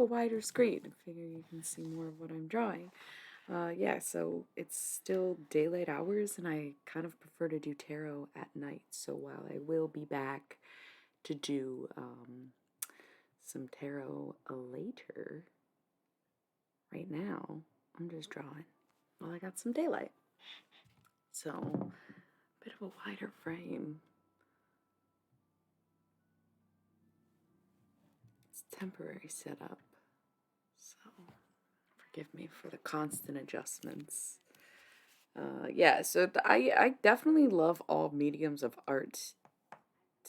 a wider screen. I figure you can see more of what I'm drawing. Yeah, so it's still daylight hours, and I kind of prefer to do tarot at night. So while I will be back to do some tarot later, right now I'm just drawing while I got some daylight. So, a bit of a wider frame. It's temporary setup, so forgive me for the constant adjustments. Yeah, so I definitely love all mediums of art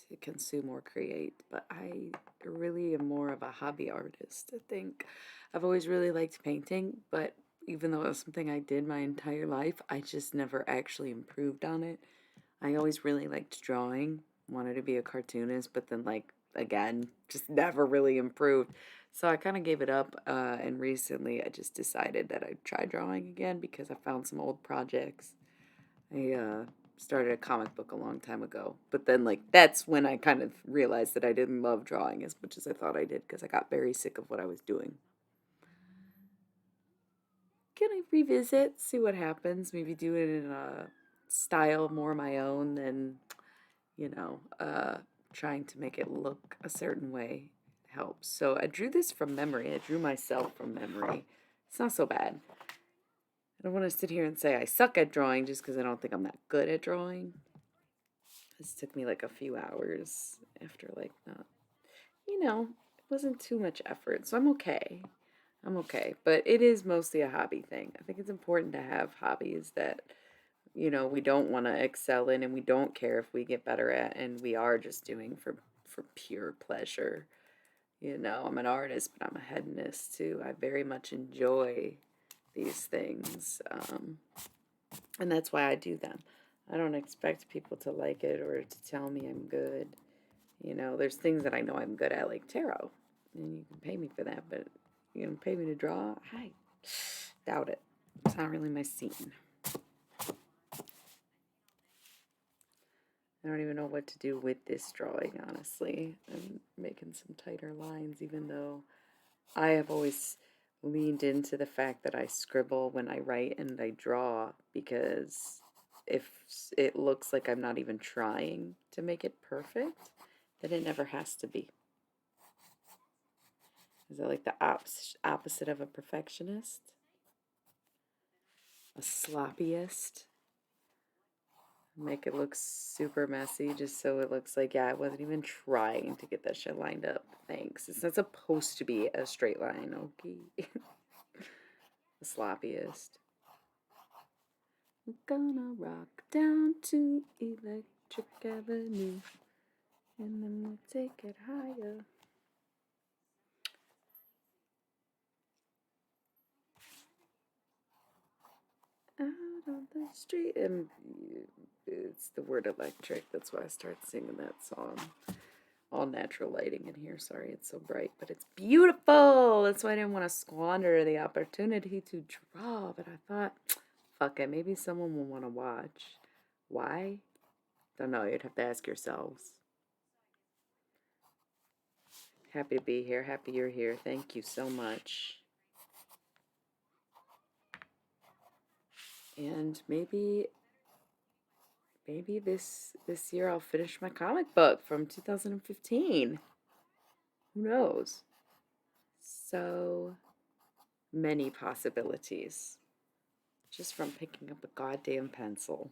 to consume or create, but I really am more of a hobby artist. I think I've always really liked painting, but even though it was something I did my entire life, I just never actually improved on it. I always really liked drawing, wanted to be a cartoonist, but then, like, again, just never really improved. So I kind of gave it up, and recently I just decided that I'd try drawing again because I found some old projects. I started a comic book a long time ago, but then, like, that's when I kind of realized that I didn't love drawing as much as I thought I did because I got very sick of what I was doing. Can I revisit, see what happens, maybe do it in a style more my own than, you know, trying to make it look a certain way helps. So I drew this from memory. I drew myself from memory. It's not so bad. I don't want to sit here and say I suck at drawing just because I don't think I'm that good at drawing. This took me like a few hours after, like, not, it wasn't too much effort. So I'm okay. I'm okay. But it is mostly a hobby thing. I think it's important to have hobbies that, we don't want to excel in and we don't care if we get better at, and we are just doing for pure pleasure. I'm an artist, but I'm a hedonist too. I very much enjoy these things, and that's why I do them. I don't expect people to like it or to tell me I'm good. There's things that I know I'm good at, like tarot, and you can pay me for that, but pay me to draw? I doubt it. It's not really my scene. I don't even know what to do with this drawing, honestly. I'm making some tighter lines, even though I have always leaned into the fact that I scribble when I write and I draw, because if it looks like I'm not even trying to make it perfect, then it never has to be. Is it like the opposite of a perfectionist? A sloppyist? Make it look super messy just so it looks like, yeah, I wasn't even trying to get that shit lined up. Thanks. It's not supposed to be a straight line, okay? The sloppiest. We're gonna rock down to Electric Avenue, and then we'll take it higher. Out on the street. And it's the word electric. That's why I started singing that song. All natural lighting in here. Sorry, it's so bright, but it's beautiful. That's why I didn't want to squander the opportunity to draw. But I thought, fuck it, maybe someone will want to watch. Why? Don't know. You'd have to ask yourselves. Happy to be here. Happy you're here. Thank you so much. And maybe this year I'll finish my comic book from 2015. Who knows? So many possibilities just from picking up a goddamn pencil.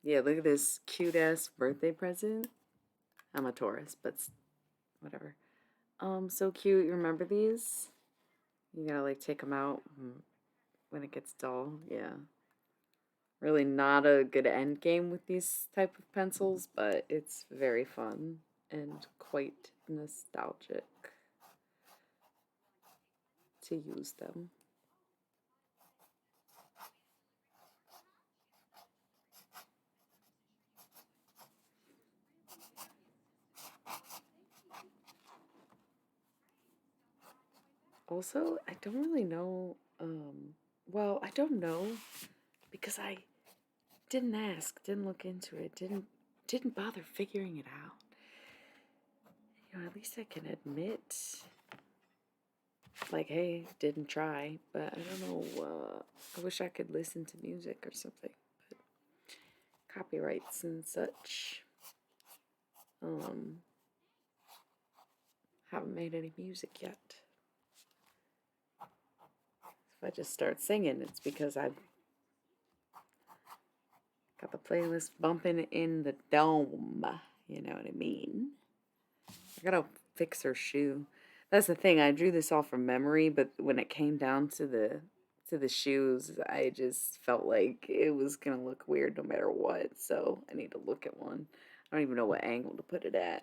Yeah, look at this cute ass birthday present. I'm a Taurus, but whatever. So cute. You remember these? You gotta like take them out when it gets dull. Yeah. Really not a good end game with these type of pencils, but it's very fun and quite nostalgic to use them. Also, I don't really know, well, I don't know because I didn't ask, didn't look into it, didn't bother figuring it out. at least I can admit, like, hey, didn't try, but I don't know, I wish I could listen to music or something, but copyrights and such, haven't made any music yet. If I just start singing, it's because I've got the playlist bumping in the dome, you know what I mean? I gotta fix her shoe. That's the thing. I drew this all from memory, but when it came down to the shoes, I just felt like it was gonna look weird no matter what. So I need to look at one. I don't even know what angle to put it at.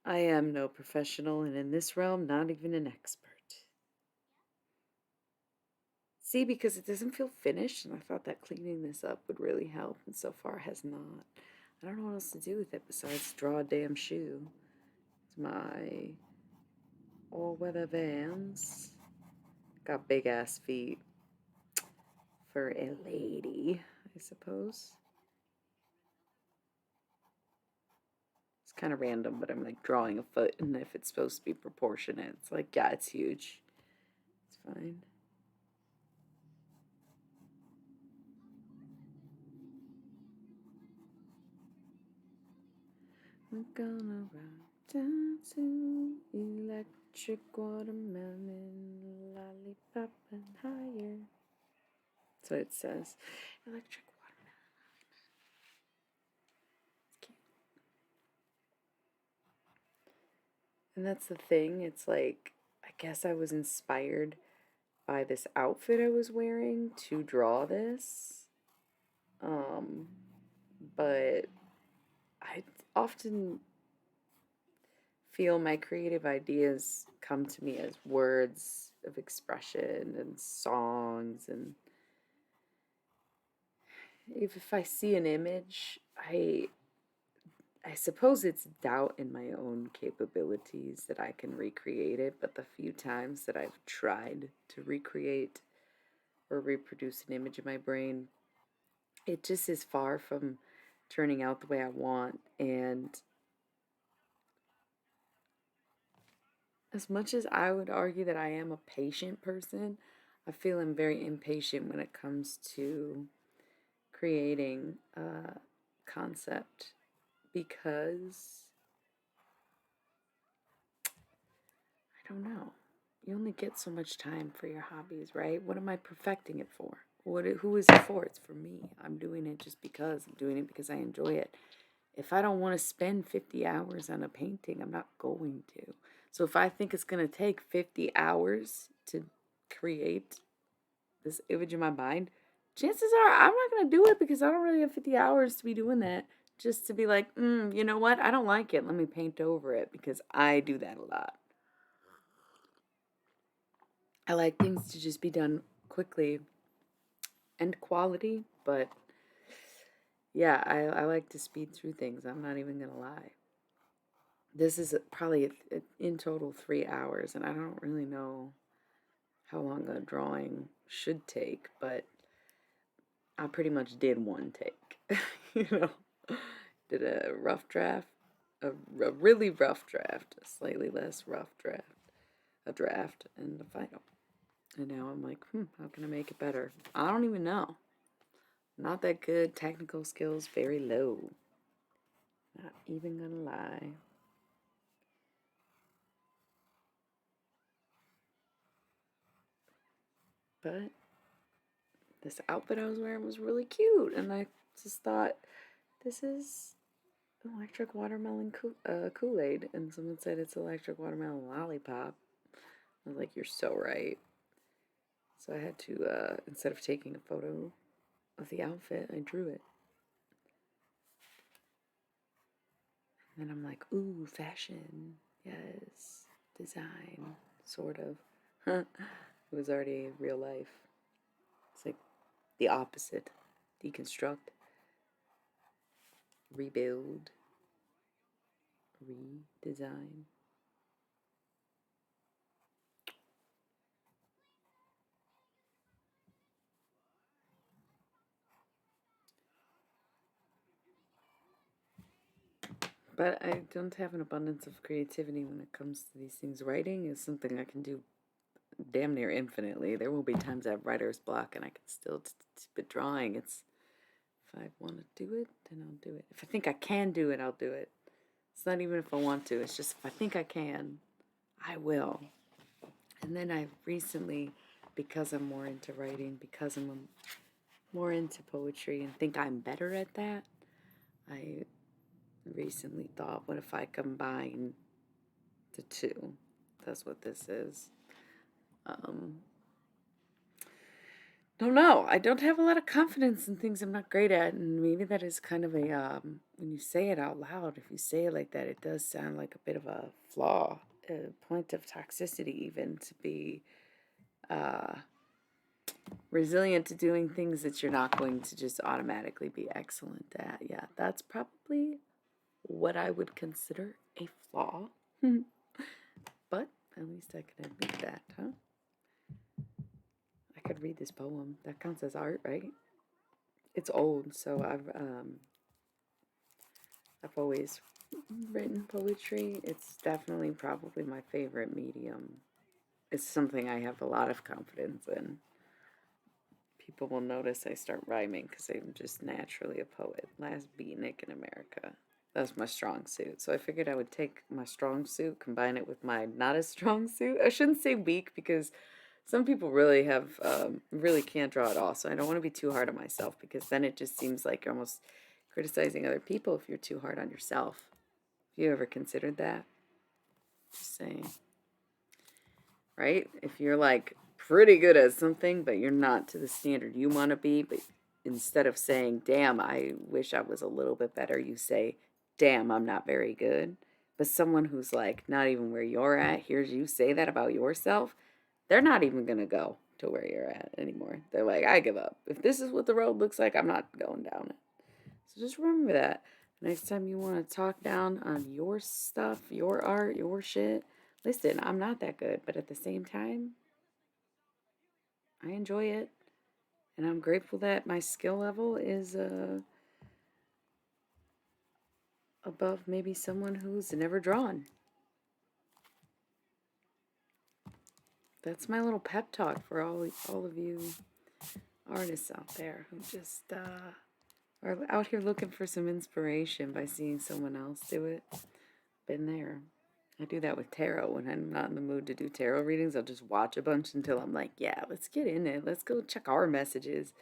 I am no professional, and in this realm, not even an expert. See, because it doesn't feel finished, and I thought that cleaning this up would really help, and so far has not. I don't know what else to do with it besides draw a damn shoe. It's my all-weather Vans. Got big-ass feet for a lady, I suppose. It's kind of random, but I'm like drawing a foot, and if it's supposed to be proportionate, it's like, yeah, it's huge. It's fine. We're gonna ride down to electric watermelon, lollipop and higher. That's what it says. Electric watermelon. It's cute. And that's the thing. It's like, I guess I was inspired by this outfit I was wearing to draw this. But I often feel my creative ideas come to me as words of expression and songs, and if I see an image, I suppose it's doubt in my own capabilities that I can recreate it, but the few times that I've tried to recreate or reproduce an image in my brain, it just is far from turning out the way I want. And as much as I would argue that I am a patient person, I feel I'm very impatient when it comes to creating a concept, because I don't know. You only get so much time for your hobbies, right? What am I perfecting it for? Who is it for? It's for me. I'm doing it just because. I'm doing it because I enjoy it. If I don't want to spend 50 hours on a painting, I'm not going to. So if I think it's going to take 50 hours to create this image in my mind, chances are I'm not going to do it, because I don't really have 50 hours to be doing that. Just to be like, you know what? I don't like it. Let me paint over it, because I do that a lot. I like things to just be done quickly and quality, but yeah, I like to speed through things. I'm not even going to lie. This is probably in total 3 hours, and I don't really know how long a drawing should take, but I pretty much did one take. You know, did a rough draft, a really rough draft, a slightly less rough draft, a draft, and a final. And now I'm like, how can I make it better? I don't even know. Not that good. Technical skills very low. Not even gonna lie. But this outfit I was wearing was really cute, and I just thought, this is electric watermelon Kool-Aid, and someone said it's electric watermelon lollipop. I was like, you're so right. So I had to, instead of taking a photo of the outfit, I drew it. And then I'm like, ooh, fashion. Yes. Design. Sort of. It was already real life. It's like the opposite. Deconstruct. Rebuild. Redesign. But I don't have an abundance of creativity when it comes to these things. Writing is something I can do damn near infinitely. There will be times I have writer's block and I can still, but drawing, it's, if I want to do it, then I'll do it. If I think I can do it, I'll do it. It's not even if I want to, it's just if I think I can, I will. And then I recently, because I'm more into writing, because I'm more into poetry and think I'm better at that, I recently thought, what if I combine the two? That's what this is. Um, don't know. I don't have a lot of confidence in things I'm not great at, and maybe that is kind of a when you say it out loud, if you say it like that, it does sound like a bit of a flaw, a point of toxicity, even to be uh, resilient to doing things that you're not going to just automatically be excellent at. Yeah, that's probably what I would consider a flaw. But at least I can admit that, huh? I could read this poem. That counts as art, right? It's old, so I've always written poetry. It's definitely probably my favorite medium. It's something I have a lot of confidence in. People will notice I start rhyming because I'm just naturally a poet. Last beatnik in America. That's my strong suit. So I figured I would take my strong suit, combine it with my not as strong suit. I shouldn't say weak because some people really have, really can't draw at all. So I don't want to be too hard on myself because then it just seems like you're almost criticizing other people if you're too hard on yourself. Have you ever considered that? Just saying. Right? If you're like pretty good at something, but you're not to the standard you want to be, but instead of saying, damn, I wish I was a little bit better, you say, damn, I'm not very good. But someone who's like not even where you're at hears you say that about yourself, they're not even going to go to where you're at anymore. They're like, I give up. If this is what the road looks like, I'm not going down it. So just remember that. Next time you want to talk down on your stuff, your art, your shit, listen, I'm not that good, but at the same time, I enjoy it. And I'm grateful that my skill level is above maybe someone who's never drawn. That's my little pep talk for all of you artists out there who just are out here looking for some inspiration by seeing someone else do it. Been there. I do that with tarot. When I'm not in the mood to do tarot readings, I'll just watch a bunch until I'm like, yeah, let's get in it. Let's go check our messages.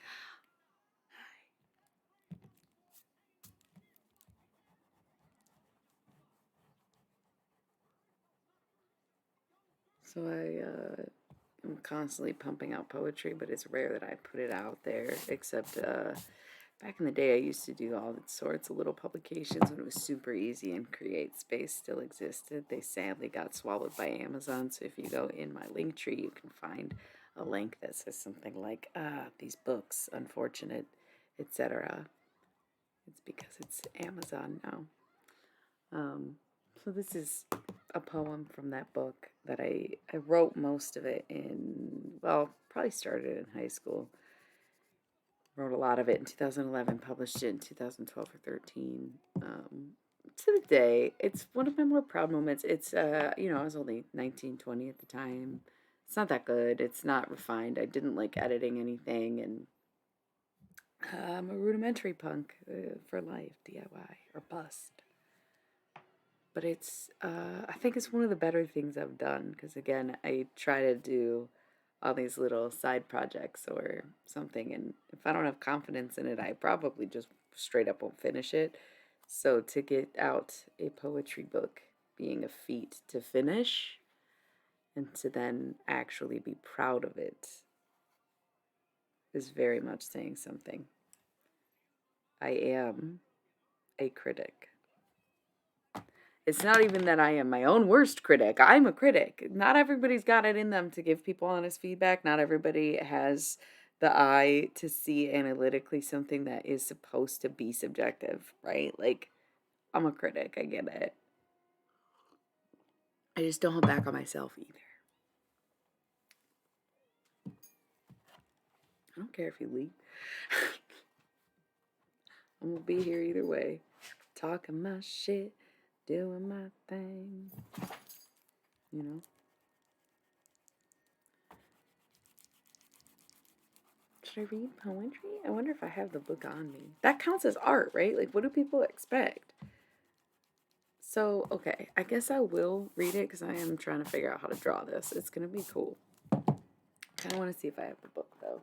So I'm constantly pumping out poetry, but it's rare that I put it out there, except back in the day, I used to do all sorts of little publications when it was super easy and Create Space still existed. They sadly got swallowed by Amazon, so if you go in my link tree, you can find a link that says something like, these books, unfortunate, etc. It's because it's Amazon now. So this is a poem from that book that I wrote most of it in, well, probably started in high school. Wrote a lot of it in 2011, published it in 2012 or 13. To the day, it's one of my more proud moments. It's, I was only 19, 20 at the time. It's not that good. It's not refined. I didn't like editing anything, and I'm a rudimentary punk for life, DIY or bust. But it's, I think it's one of the better things I've done because, again, I try to do all these little side projects or something, and if I don't have confidence in it, I probably just straight up won't finish it. So to get out a poetry book being a feat to finish and to then actually be proud of it is very much saying something. I am a critic. It's not even that I am my own worst critic. I'm a critic. Not everybody's got it in them to give people honest feedback. Not everybody has the eye to see analytically something that is supposed to be subjective, right? Like, I'm a critic. I get it. I just don't hold back on myself either. I don't care if you leave. I'm gonna be here either way. Talking my shit. doing my thing, you know. Should I read poetry? I wonder if I have the book on me. That counts as art, right? Like, what do people expect? So, okay, I guess I will read it because I am trying to figure out how to draw this. It's going to be cool. I kind of want to see if I have the book, though.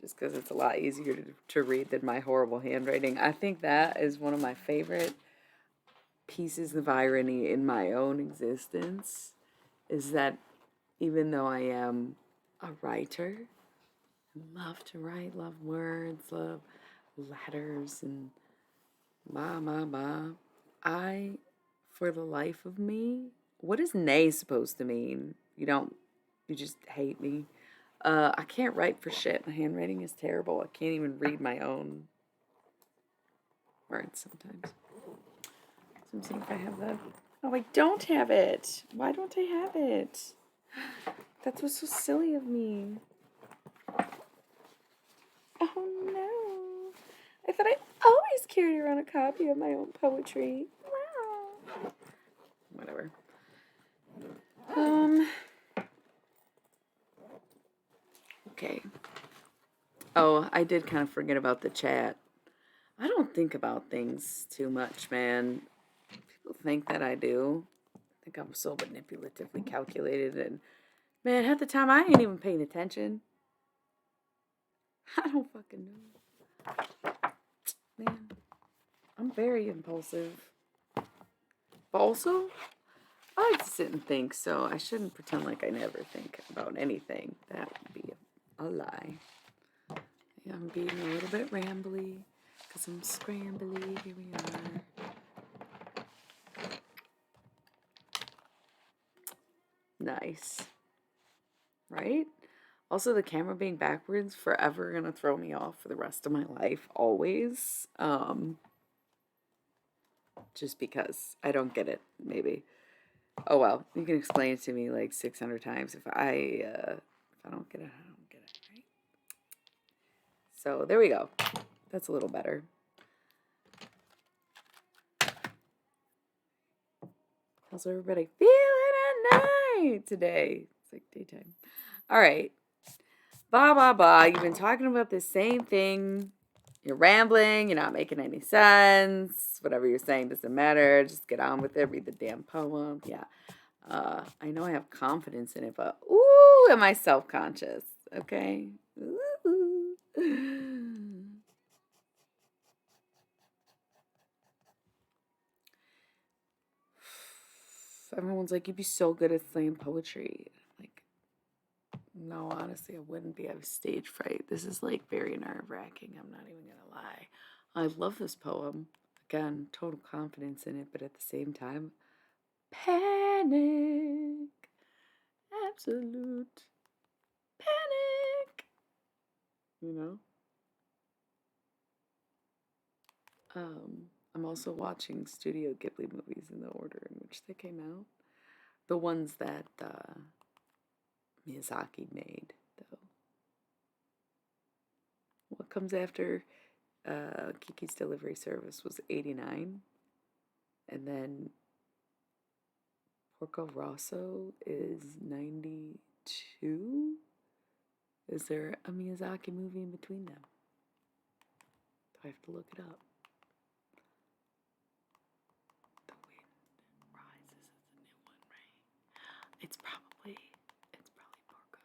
Just because it's a lot easier to read than my horrible handwriting. I think that is one of my favorite pieces of irony in my own existence, is that even though I am a writer, love to write, love words, love letters, and blah. I, for the life of me, what is nay supposed to mean? You just hate me. I can't write for shit. My handwriting is terrible. I can't even read my own words sometimes. So I'm seeing if I have that. Oh, I don't have it. Why don't I have it? That's what's so silly of me. Oh no. I thought I always carried around a copy of my own poetry. Wow. Whatever. Okay. Oh, I did kind of forget about the chat. I don't think about things too much, man. People think that I do. I think I'm so manipulatively calculated, and man, half the time I ain't even paying attention. I don't fucking know. Man, I'm very impulsive. But also, I like to sit and think, so I shouldn't pretend like I never think about anything. That would be a lie. Yeah, I'm being a little bit rambly because I'm scrambly. Here we are. Nice. Right? Also, the camera being backwards forever gonna throw me off for the rest of my life, always. Just because I don't get it, maybe. Oh well, you can explain it to me like 600 times. If I don't get it, I don't get it, right? So there we go. That's a little better. How's everybody feeling at night today? It's like daytime. All right. Blah. You've been talking about the same thing. You're rambling. You're not making any sense. Whatever you're saying doesn't matter. Just get on with it. Read the damn poem. Yeah. I know I have confidence in it, but ooh, am I self-conscious? Okay. Ooh. Everyone's like, you'd be so good at slam poetry. Like, no, honestly, I wouldn't be. I have stage fright. This is like very nerve-wracking. I'm not even gonna lie. I love this poem. Again, total confidence in it, but at the same time, panic. Absolute panic. You know? I'm also watching Studio Ghibli movies in the order in which they came out. The ones that Miyazaki made, though. What comes after Kiki's Delivery Service was 89. And then Porco Rosso is 92. Is there a Miyazaki movie in between them? Do I have to look it up? The Wind Rises is the new one, right? It's probably Porco.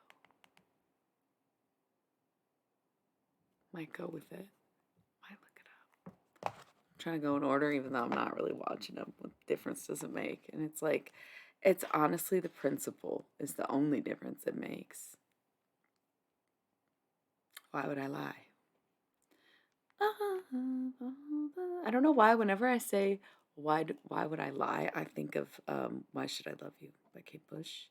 Might go with it. Might look it up. I'm trying to go in order, even though I'm not really watching them. What difference does it make? And it's like, it's honestly the principle is the only difference it makes. Why would I lie? I don't know why. Whenever I say why would I lie, I think of Why Should I Love You by Kate Bush.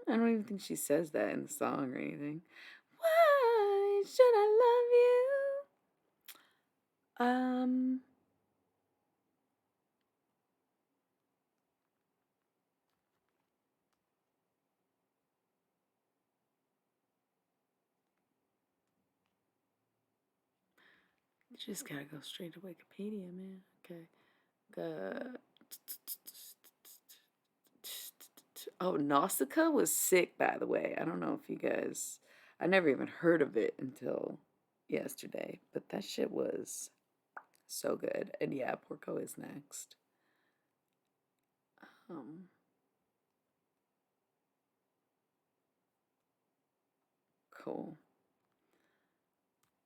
I don't even think she says that in the song or anything. Why should I love you? You just gotta go straight to Wikipedia, man. Okay. Oh, Nausicaa was sick, by the way. I don't know if you guys. I never even heard of it until yesterday, but that shit was so good. And yeah, Porco is next. Um, cool.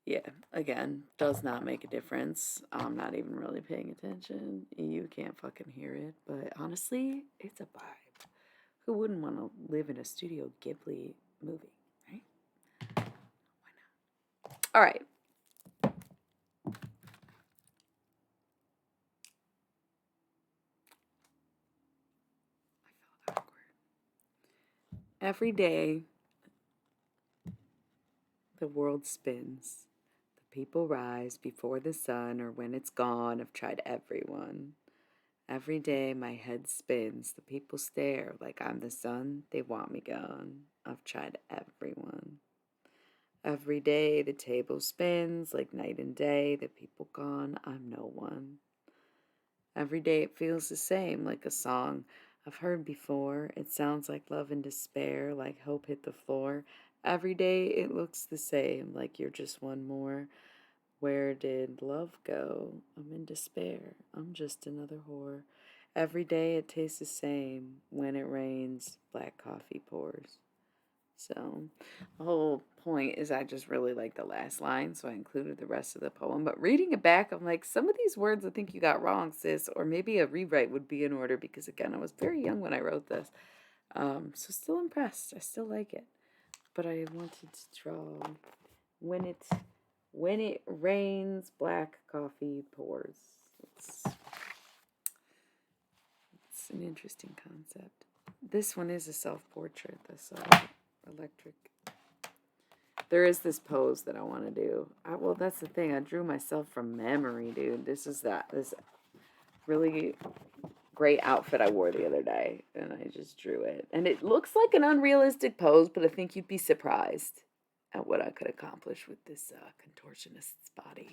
Yeah, again, does not make a difference. I'm not even really paying attention. You can't fucking hear it, but honestly, it's a vibe. Who wouldn't want to live in a Studio Ghibli movie, right? Why not? All right. I felt awkward. Every day, the world spins. The people rise before the sun, or when it's gone. I've tried everyone. Every day my head spins. The people stare like I'm the sun. They want me gone. I've tried everyone. Every day the table spins like night and day. The people gone. I'm no one. Every day it feels the same, like a song I've heard before. It sounds like love and despair, like hope hit the floor. Every day it looks the same, like you're just one more. Where did love go? I'm in despair. I'm just another whore. Every day it tastes the same. When it rains, black coffee pours. So, the whole point is I just really like the last line, so I included the rest of the poem. But reading it back, I'm like, some of these words I think you got wrong, sis, or maybe a rewrite would be in order because, again, I was very young when I wrote this. So, still impressed. I still like it. But I wanted to draw when it when it rains, black coffee pours. It's an interesting concept. This one is a self-portrait. This electric. There is this pose that I want to do. Well, that's the thing. I drew myself from memory, dude. This really great outfit I wore the other day, and I just drew it. And it looks like an unrealistic pose, but I think you'd be surprised at what I could accomplish with this contortionist's body.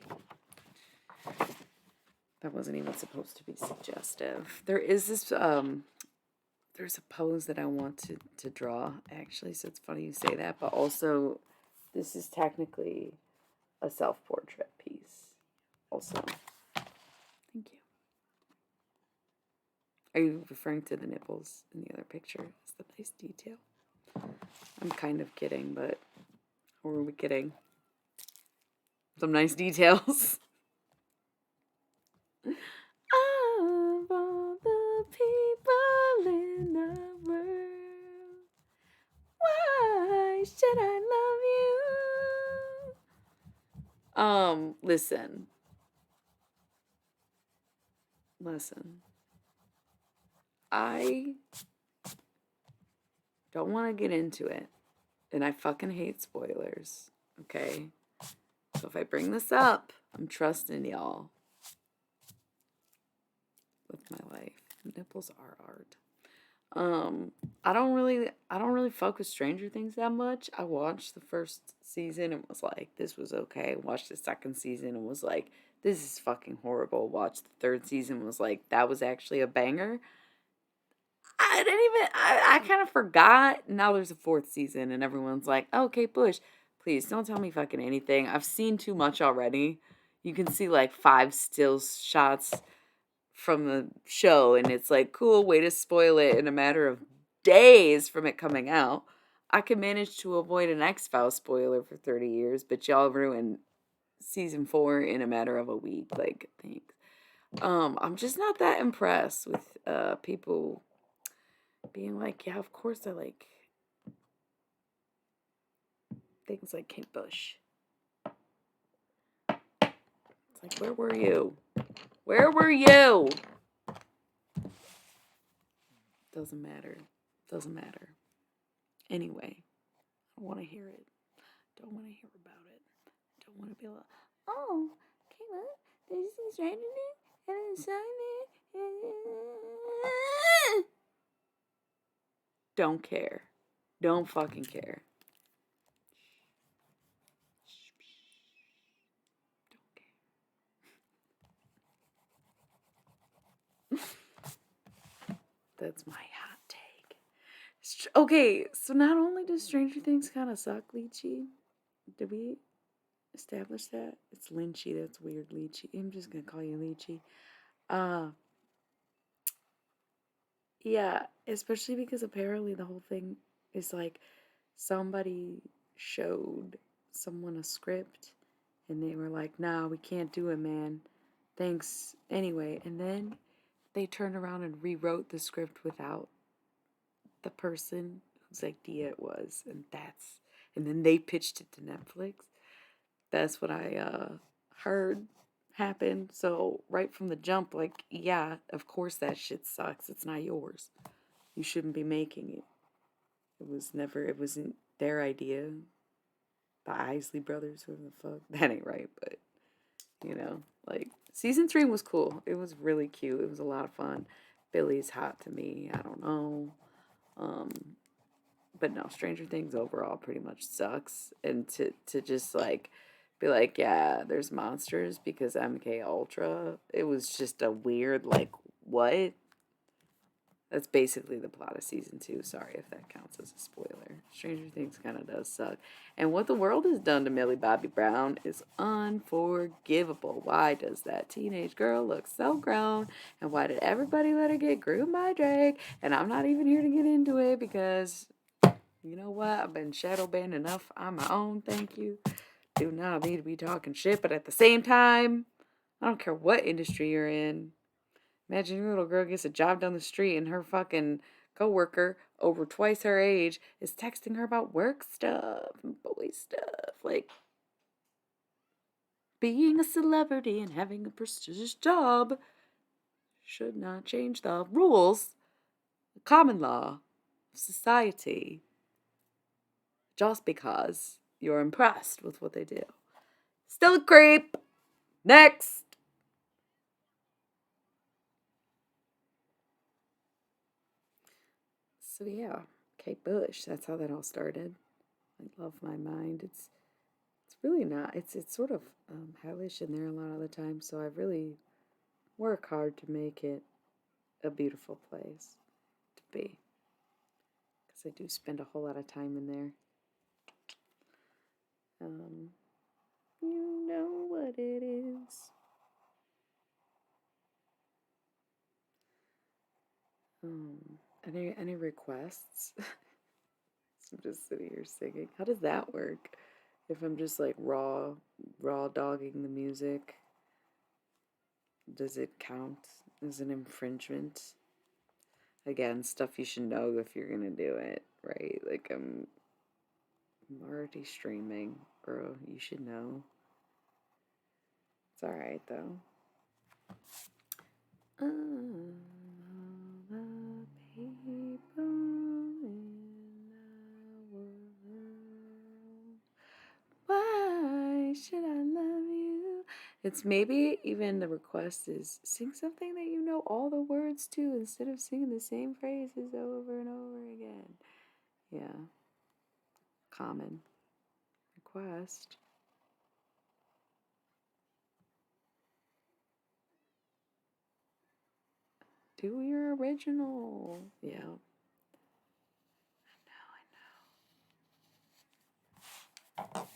That wasn't even supposed to be suggestive. There is this there's a pose that I want to draw, actually, so it's funny you say that, but also this is technically a self-portrait piece also. Thank you. Are you referring to the nipples in the other picture? It's the nice detail. I'm kind of kidding, but or are we kidding? Some nice details. Of all the people in the world, why should I love you? Listen. I don't want to get into it, and I fucking hate spoilers, okay? So if I bring this up, I'm trusting y'all with my life. Nipples are art. I don't really fuck with Stranger Things that much. I watched the first season and was like, this was okay. Watched the second season and was like, this is fucking horrible. Watched the third season and was like, that was actually a banger. I kind of forgot. Now there's a fourth season and everyone's like, oh, Kate Bush, please don't tell me fucking anything. I've seen too much already. You can see like 5 still shots from the show, and it's like, cool, way to spoil it in a matter of days from it coming out. I could manage to avoid an X-Files spoiler for 30 years, but y'all ruined season 4 in a matter of a week. Like, thanks. I'm just not that impressed with people being like, yeah, of course I like things like Kate Bush. It's like, where were you? Where were you? Doesn't matter. Doesn't matter. Anyway, I want to hear it. Don't want to hear about it. Don't want to be like, oh, Kayla, this is right in it, and it's sign it. Don't care. Don't fucking care. Don't care. That's my hot take. Okay, so not only does Stranger Things kind of suck, Lychee. Did we establish that? It's Lynchy. That's weird, Lychee. I'm just gonna call you Lychee. Uh, yeah, especially because apparently the whole thing is like somebody showed someone a script and they were like, nah, we can't do it, man. Thanks anyway. And then they turned around and rewrote the script without the person whose idea it was. And then they pitched it to Netflix. That's what I heard happened. So right from the jump, like, yeah, of course that shit sucks. It's not yours. You shouldn't be making it. It wasn't their idea. The Isley brothers, who the fuck. That ain't right, but, like, season 3 was cool. It was really cute. It was a lot of fun. Billy's hot to me. I don't know. Um, but no, Stranger Things overall pretty much sucks. And to just like be like, yeah, there's monsters because MK Ultra. It was just a weird like what? That's basically the plot of season 2. Sorry if that counts as a spoiler. Stranger Things kind of does suck. And what the world has done to Millie Bobby Brown is unforgivable. Why does that teenage girl look so grown? And why did everybody let her get groomed by Drake? And I'm not even here to get into it because you know what? I've been shadow banned enough on my own, thank you. Do not need to be talking shit, but at the same time, I don't care what industry you're in. Imagine your little girl gets a job down the street and her fucking coworker, over twice her age, is texting her about work stuff and boy stuff. Like, being a celebrity and having a prestigious job should not change the rules, the common law of society, just because you're impressed with what they do. Still a creep. Next. So yeah, Kate Bush. That's how that all started. I love my mind. It's really not. It's sort of hellish in there a lot of the time. So I really work hard to make it a beautiful place to be, because I do spend a whole lot of time in there. Um, you know what it is. Any requests? I'm just sitting here singing. How does that work? If I'm just like raw dogging the music, does it count as an infringement? Again, stuff you should know if you're gonna do it, right? Like I'm already streaming, bro. You should know. It's alright though. All the people in the world. Why should I love you? It's maybe even the request is sing something that you know all the words to instead of singing the same phrases over and over again. Yeah. Common request. Do your original. Yeah. I know.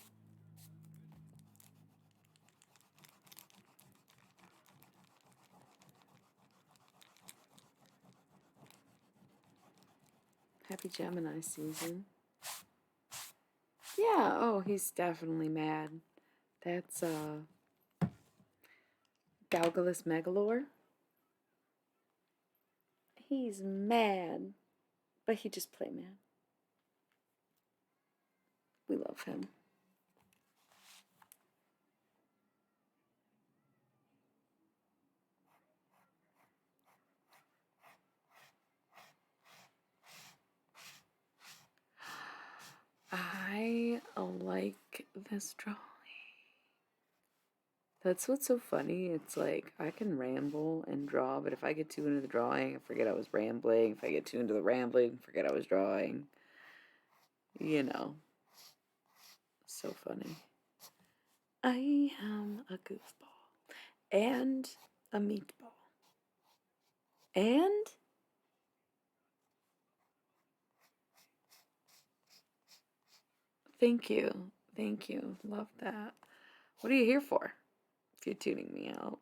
Happy Gemini season. Yeah, oh, he's definitely mad. That's Galgalus Megalore. He's mad, but he just play mad. We love him. I like this drawing. That's what's so funny. It's like I can ramble and draw, but if I get too into the drawing, I forget I was rambling. If I get too into the rambling, I forget I was drawing. You know, so funny. I am a goofball and a meatball and Thank you. Thank you. Love that. What are you here for if you're tuning me out?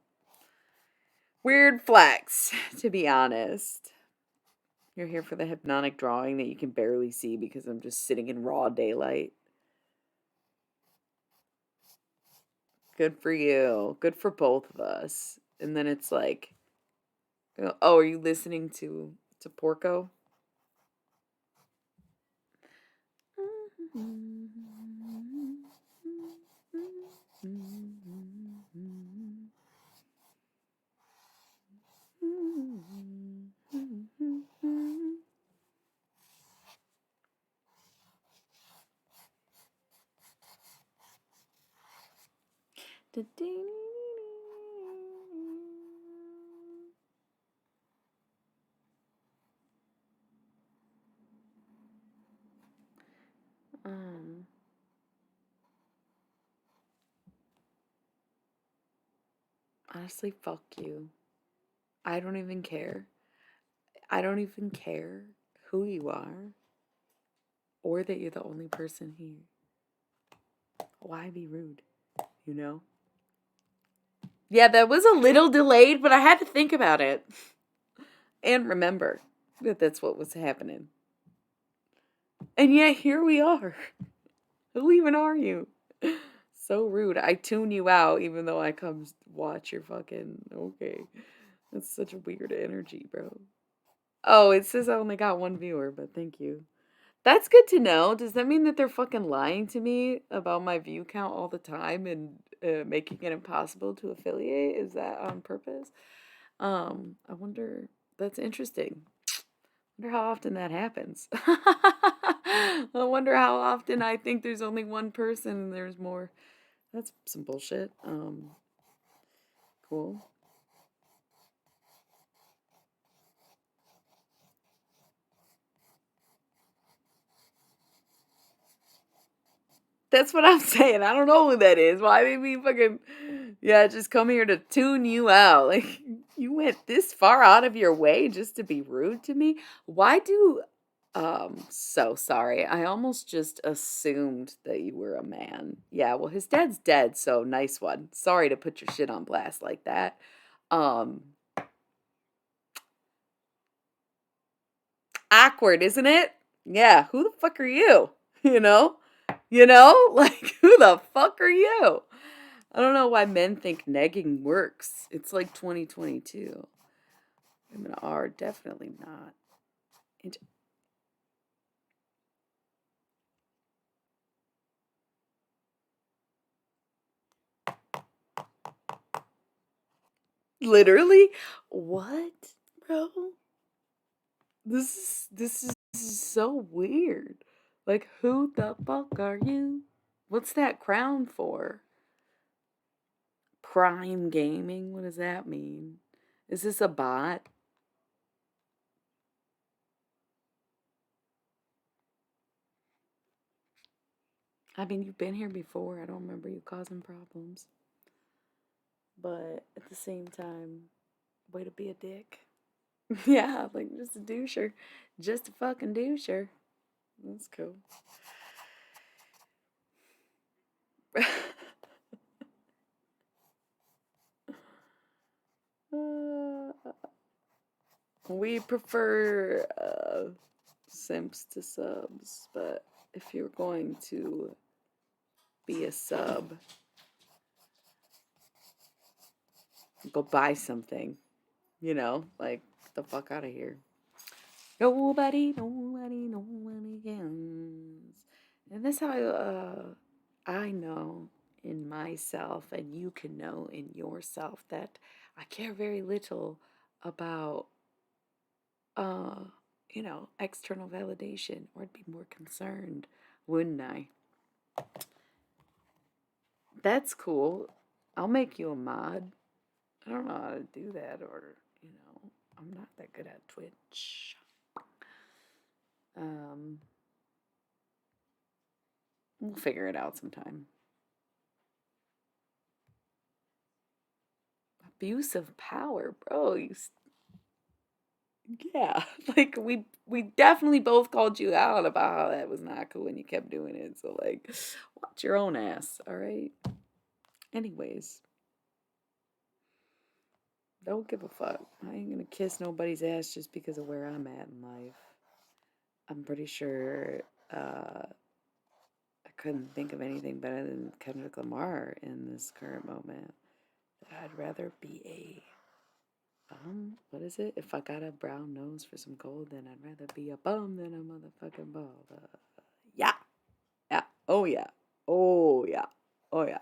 Weird flex, to be honest. You're here for the hypnotic drawing that you can barely see because I'm just sitting in raw daylight. Good for you. Good for both of us. And then it's like, oh, are you listening to Porco? Um, Honestly, fuck you. I don't even care. I don't even care who you are or that you're the only person here. Why be rude? You know? Yeah, that was a little delayed, but I had to think about it and remember that that's what was happening. And yet, here we are. Who even are you? So rude. I tune you out even though I come watch your fucking. Okay. That's such a weird energy, bro. Oh, it says I only got one viewer, but thank you. That's good to know. Does that mean that they're fucking lying to me about my view count all the time and making it impossible to affiliate? Is that on purpose? I wonder. That's interesting. Wonder how often that happens. I wonder how often I think there's only one person and there's more. That's some bullshit. Cool. That's what I'm saying. I don't know who that is. Why did we fucking yeah, just come here to tune you out? Like you went this far out of your way just to be rude to me? Why do so sorry. I almost just assumed that you were a man. Yeah, well his dad's dead, so nice one. Sorry to put your shit on blast like that. Um Awkward, isn't it? Yeah, who the fuck are you? You know? You know? Like, who the fuck are you? I don't know why men think negging works. It's like 2022. Women are definitely not. And literally, what, bro? This is so weird. Like, who the fuck are you? What's that crown for? Prime gaming? What does that mean? Is this a bot? I mean, you've been here before. I don't remember you causing problems. But at the same time, way to be a dick. Yeah, like just a doucher. Just a fucking doucher. That's cool. uh, we prefer simps to subs, but if you're going to be a sub, go buy something. You know, like get the fuck out of here. Nobody else. And that's how I know in myself, and you can know in yourself that I care very little about, uh, external validation, or I'd be more concerned, wouldn't I? That's cool. I'll make you a mod. I don't know how to do that, or, I'm not that good at Twitch. Um, we'll figure it out sometime. Abuse of power, bro. Yeah, like we definitely both called you out about how that was not cool and you kept doing it. So like, watch your own ass, all right? Anyways, don't give a fuck. I ain't gonna kiss nobody's ass just because of where I'm at in life. I'm pretty sure I couldn't think of anything better than Kendrick Lamar in this current moment. That I'd rather be a what is it? If I got a brown nose for some gold, then I'd rather be a bum than a motherfucking bald. Yeah, yeah, oh yeah, oh yeah, oh yeah.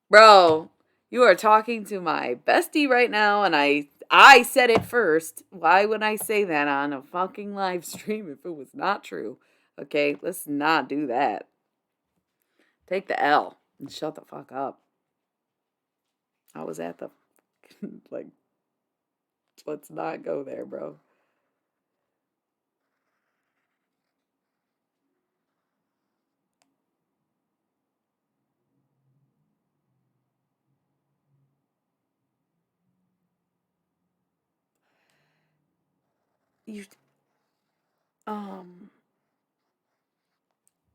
Bro, you are talking to my bestie right now, and I said it first. Why would I say that on a fucking live stream if it was not true? Okay, let's not do that. Take the L and shut the fuck up. I was at the like. Let's not go there, bro. You um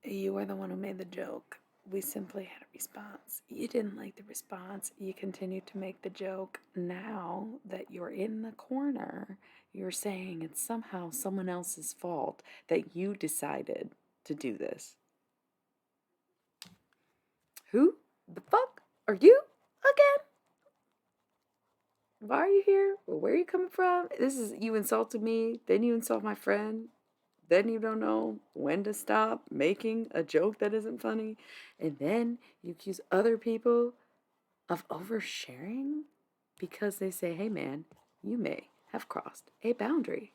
you were the one who made the joke. We simply had a response. You didn't like the response. You continued to make the joke. Now that you're in the corner, you're saying it's somehow someone else's fault that you decided to do this. Who the fuck are you again? Why are you here? Where are you coming from? This is you insulted me, then you insult my friend, then you don't know when to stop making a joke that isn't funny, and then you accuse other people of oversharing because they say, hey man, you may have crossed a boundary.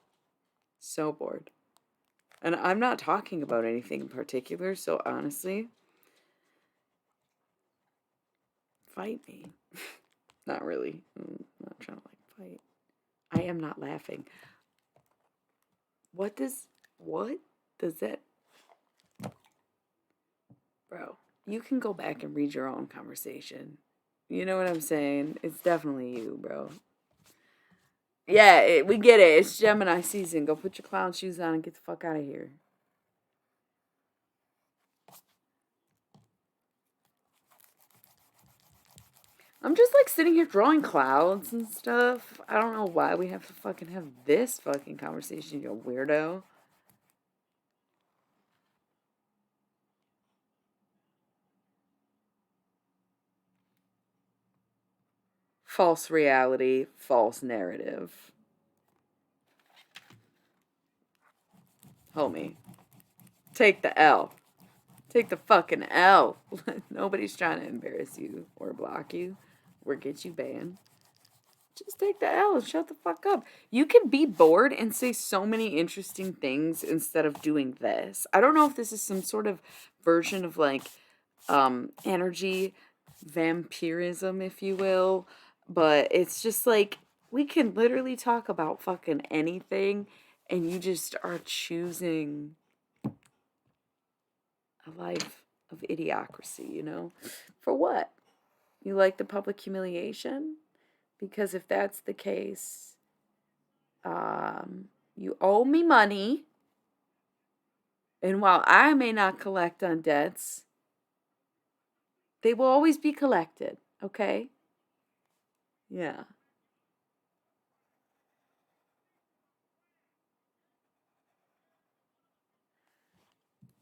So bored. And I'm not talking about anything in particular, so honestly, fight me. Not really. I'm not trying to like fight. I am not laughing. What does that, bro? You can go back and read your own conversation. You know what I'm saying? It's definitely you, bro. Yeah, we get it. It's Gemini season. Go put your clown shoes on and get the fuck out of here. I'm just like sitting here drawing clouds and stuff. I don't know why we have to fucking have this fucking conversation, you weirdo. False reality, false narrative. Homie, take the L. Take the fucking L. Nobody's trying to embarrass you or block you or get you banned. Just take the L and shut the fuck up. You can be bored and say so many interesting things instead of doing this. I don't know if this is some sort of version of like energy vampirism, if you will, but it's just like we can literally talk about fucking anything and you just are choosing a life of idiocracy, you know? For what? You like the public humiliation? Because if that's the case, you owe me money. And while I may not collect on debts, they will always be collected. Okay? Yeah.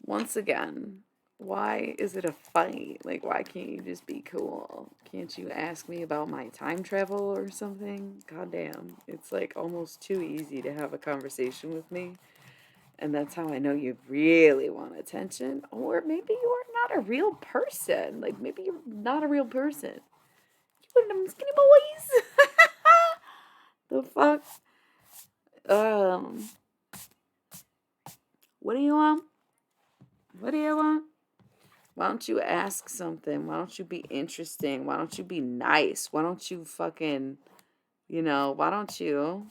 Once again, why is it a fight? Like, why can't you just be cool? Can't you ask me about my time travel or something? Goddamn. It's like almost too easy to have a conversation with me. And that's how I know you really want attention. Or maybe you are not a real person. Like, maybe you're not a real person. You one of them skinny boys. The fuck? Um, what do you want? What do you want? Why don't you ask something? Why don't you be interesting? Why don't you be nice? Why don't you fucking, why don't you?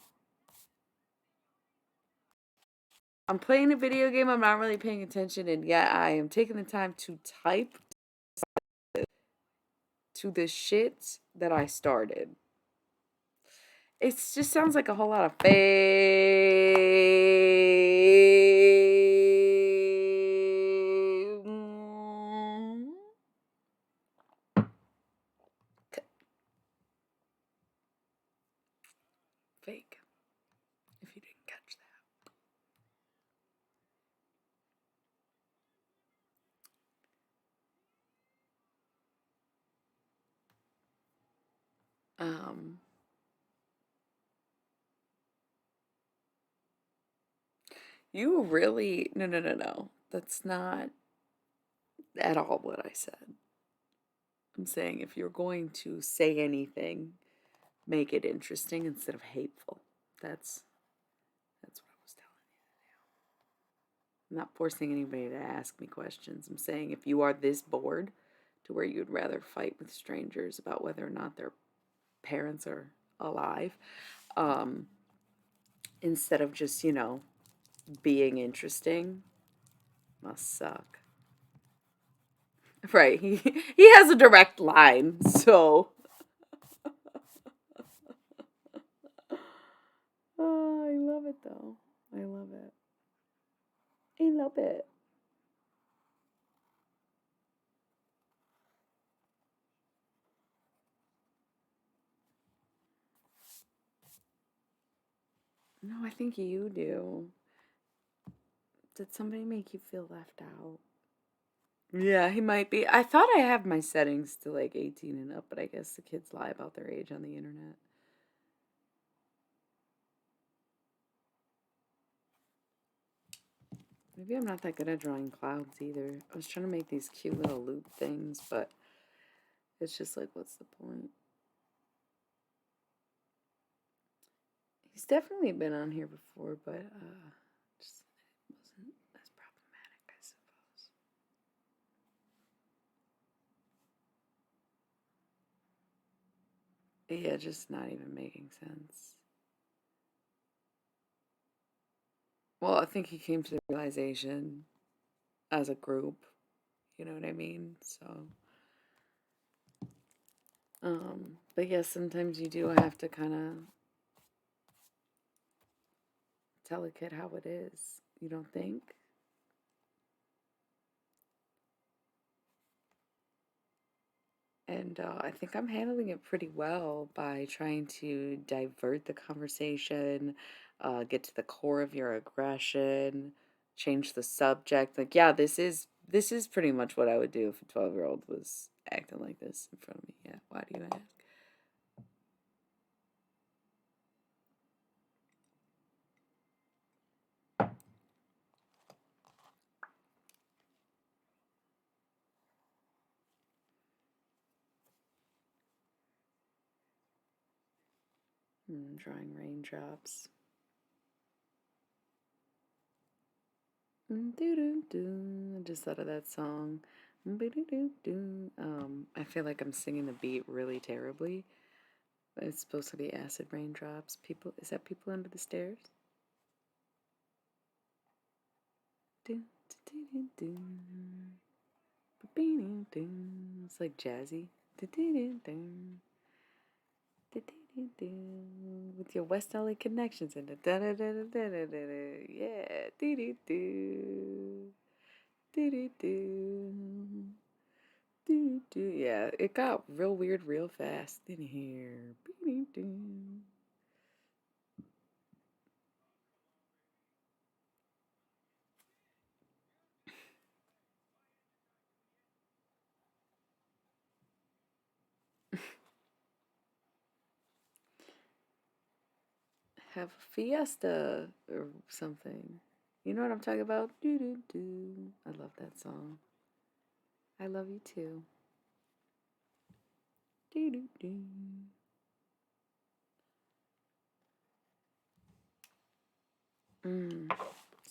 I'm playing a video game, I'm not really paying attention, and yet I am taking the time to type to the shit that I started. It just sounds like a whole lot of fake. Fake. If you didn't catch that. You really, no, no, no, no. That's not at all what I said. I'm saying if you're going to say anything, make it interesting instead of hateful. That's what I was telling you. I'm not forcing anybody to ask me questions. I'm saying if you are this bored to where you'd rather fight with strangers about whether or not their parents are alive, um, instead of just, being interesting, must suck. Right. He has a direct line, so oh, I love it though. I love it. I love it. No, I think you do. Did somebody make you feel left out? Yeah, he might be. I thought I have my settings to like 18 and up, but I guess the kids lie about their age on the internet. Maybe I'm not that good at drawing clouds either. I was trying to make these cute little loop things, but it's just like, what's the point? He's definitely been on here before, but just wasn't as problematic, I suppose. Yeah, just not even making sense. Well, I think he came to the realization as a group, you know what I mean? So, but yes, sometimes you do have to kind of tell a kid how it is. You don't think? And I think I'm handling it pretty well by trying to divert the conversation, get to the core of your aggression, change the subject. Like, yeah, this is pretty much what I would do if a 12-year-old was acting like this in front of me. Yeah, why do you ask? Drawing raindrops. I just thought of that song. I feel like I'm singing the beat really terribly. It's supposed to be acid raindrops. People, is that people under the stairs? It's like jazzy. With your West LA connections and the da da da da da da da da. Yeah. Do do do. Do do do. Do do. Yeah, it got real weird real fast in here. Have a fiesta or something. You know what I'm talking about? Do do do. I love that song. I love you too. Do do do.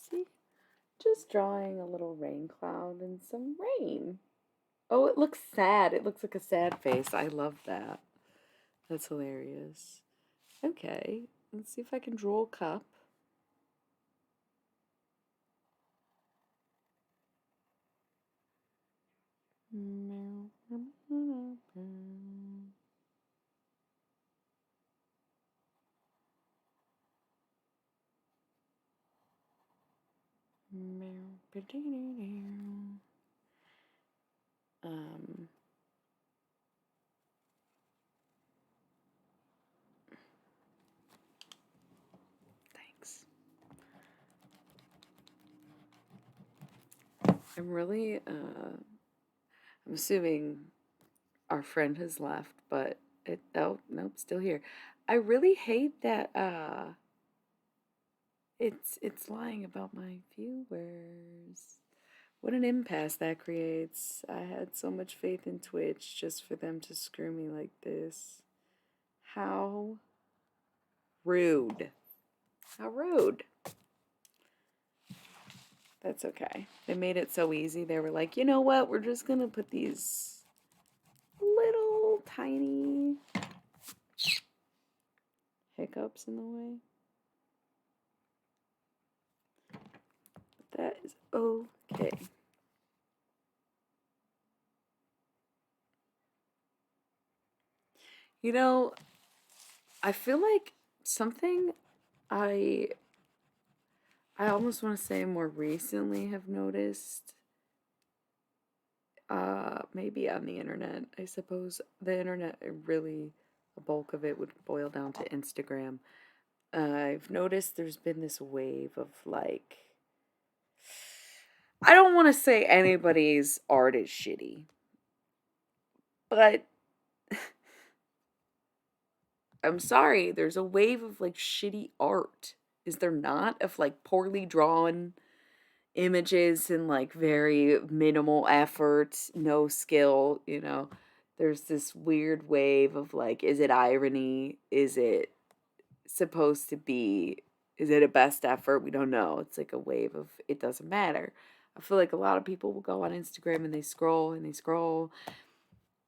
See, just drawing a little rain cloud and some rain. Oh, it looks sad. It looks like a sad face. I love that. That's hilarious. Okay, let's see if I can draw a cup. Um, thanks. I'm really, I'm assuming our friend has left, but oh, nope, still here. I really hate that, it's lying about my viewers. What an impasse that creates. I had so much faith in Twitch just for them to screw me like this. How rude. How rude. That's okay. They made it so easy. They were like, you know what? We're just gonna put these little tiny hiccups in the way. But that is okay. You know, I feel like something I I almost want to say more recently have noticed, maybe on the internet. I suppose the internet, really, a bulk of it would boil down to Instagram. I've noticed there's been this wave of like, I don't want to say anybody's art is shitty, but I'm sorry, there's a wave of like shitty art. Is there not? Of like poorly drawn images and like very minimal effort, no skill, you know. There's this weird wave of like, is it irony? Is it supposed to be, is it a best effort? We don't know. It's like a wave of it doesn't matter. I feel like a lot of people will go on Instagram and they scroll and they scroll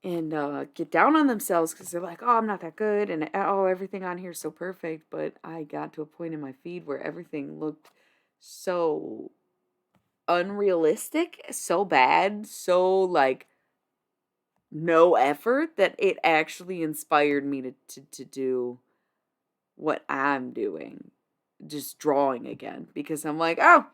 and get down on themselves because they're like, oh, I'm not that good, and oh, everything on here is so perfect. But I got to a point in my feed where everything looked so unrealistic, so bad, so like no effort that it actually inspired me to do what I'm doing, just drawing again, because I'm like, oh,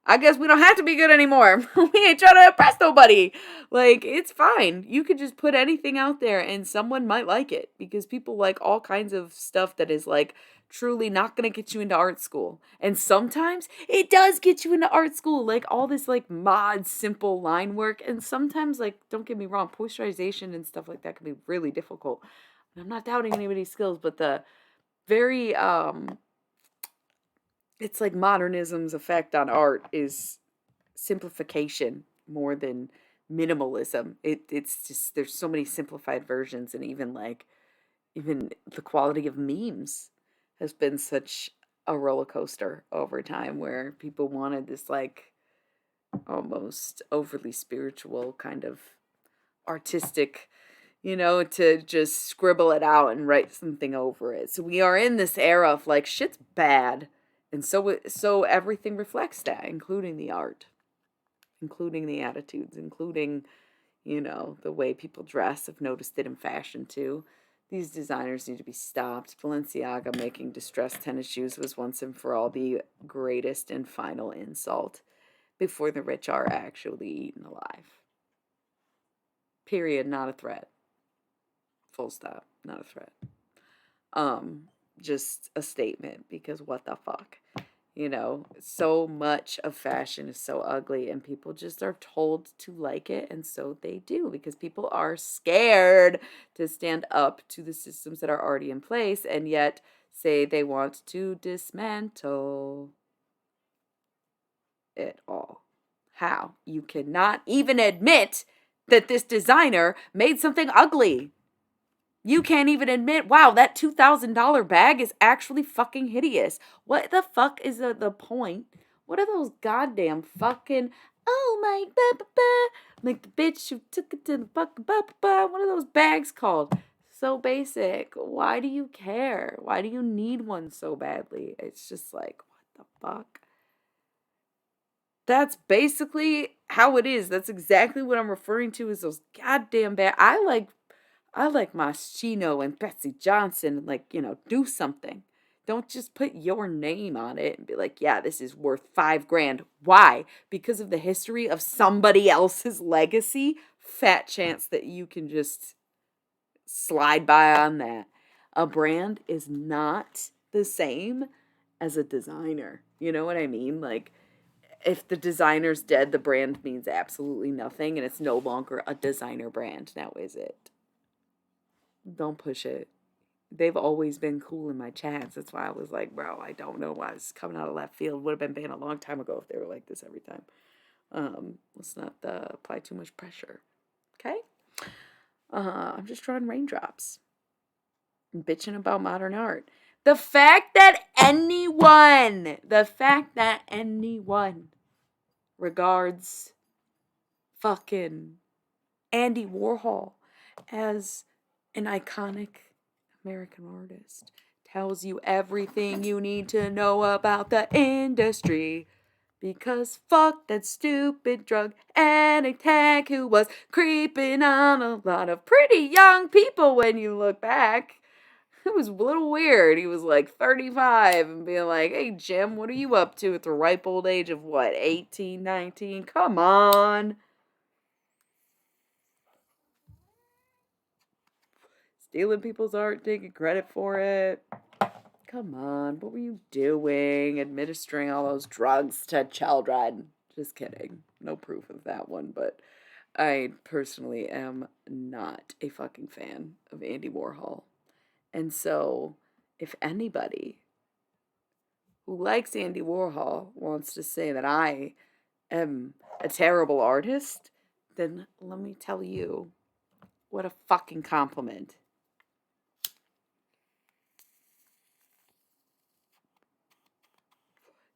I guess we don't have to be good anymore. We ain't trying to impress nobody. Like, it's fine. You could just put anything out there and someone might like it, because people like all kinds of stuff that is like truly not going to get you into art school. And sometimes it does get you into art school, like all this like mod simple line work. And sometimes, like, don't get me wrong, posterization and stuff like that can be really difficult. And I'm not doubting anybody's skills, but the very it's like modernism's effect on art is simplification more than minimalism. It's just there's so many simplified versions, and even the quality of memes has been such a roller coaster over time, where people wanted this like almost overly spiritual kind of artistic, to just scribble it out and write something over it. So we are in this era of like shit's bad, and so everything reflects that, including the art, including the attitudes, including, the way people dress. I've noticed it in fashion too. These designers need to be stopped. Balenciaga making distressed tennis shoes was once and for all the greatest and final insult before the rich are actually eaten alive. Period, not a threat. Full stop, not a threat. Just a statement, because what the fuck? So much of fashion is so ugly, and people just are told to like it, and so they do, because people are scared to stand up to the systems that are already in place, and yet say they want to dismantle it all. How? You cannot even admit that this designer made something ugly. You can't even admit, wow, that $2,000 bag is actually fucking hideous. What the fuck is the point? What are those goddamn fucking, oh my, like the bitch who took it to the fucking, what are those bags called? So basic. Why do you care? Why do you need one so badly? It's just like, what the fuck? That's basically how it is. That's exactly what I'm referring to, is those goddamn bags. I like my Chino and Betsy Johnson, like, do something. Don't just put your name on it and be like, yeah, this is worth 5 grand. Why? Because of the history of somebody else's legacy? Fat chance that you can just slide by on that. A brand is not the same as a designer. You know what I mean? Like, if the designer's dead, the brand means absolutely nothing and it's no longer a designer brand. Now, is it? Don't push it. They've always been cool in my chats. That's why I was like, bro, I don't know why it's coming out of left field. Would have been banned a long time ago if they were like this every time. Let's not apply too much pressure. Okay? I'm just drawing raindrops. I'm bitching about modern art. The fact that anyone regards fucking Andy Warhol as an iconic American artist tells you everything you need to know about the industry. Because fuck that stupid drug addict tag who was creeping on a lot of pretty young people when you look back. It was a little weird. He was like 35 and being like, hey, Jim, what are you up to at the ripe old age of what, 18, 19? Come on. Stealing people's art, taking credit for it. Come on, what were you doing? Administering all those drugs to children. Just kidding. No proof of that one, but I personally am not a fucking fan of Andy Warhol. And so, if anybody who likes Andy Warhol wants to say that I am a terrible artist, then let me tell you what a fucking compliment.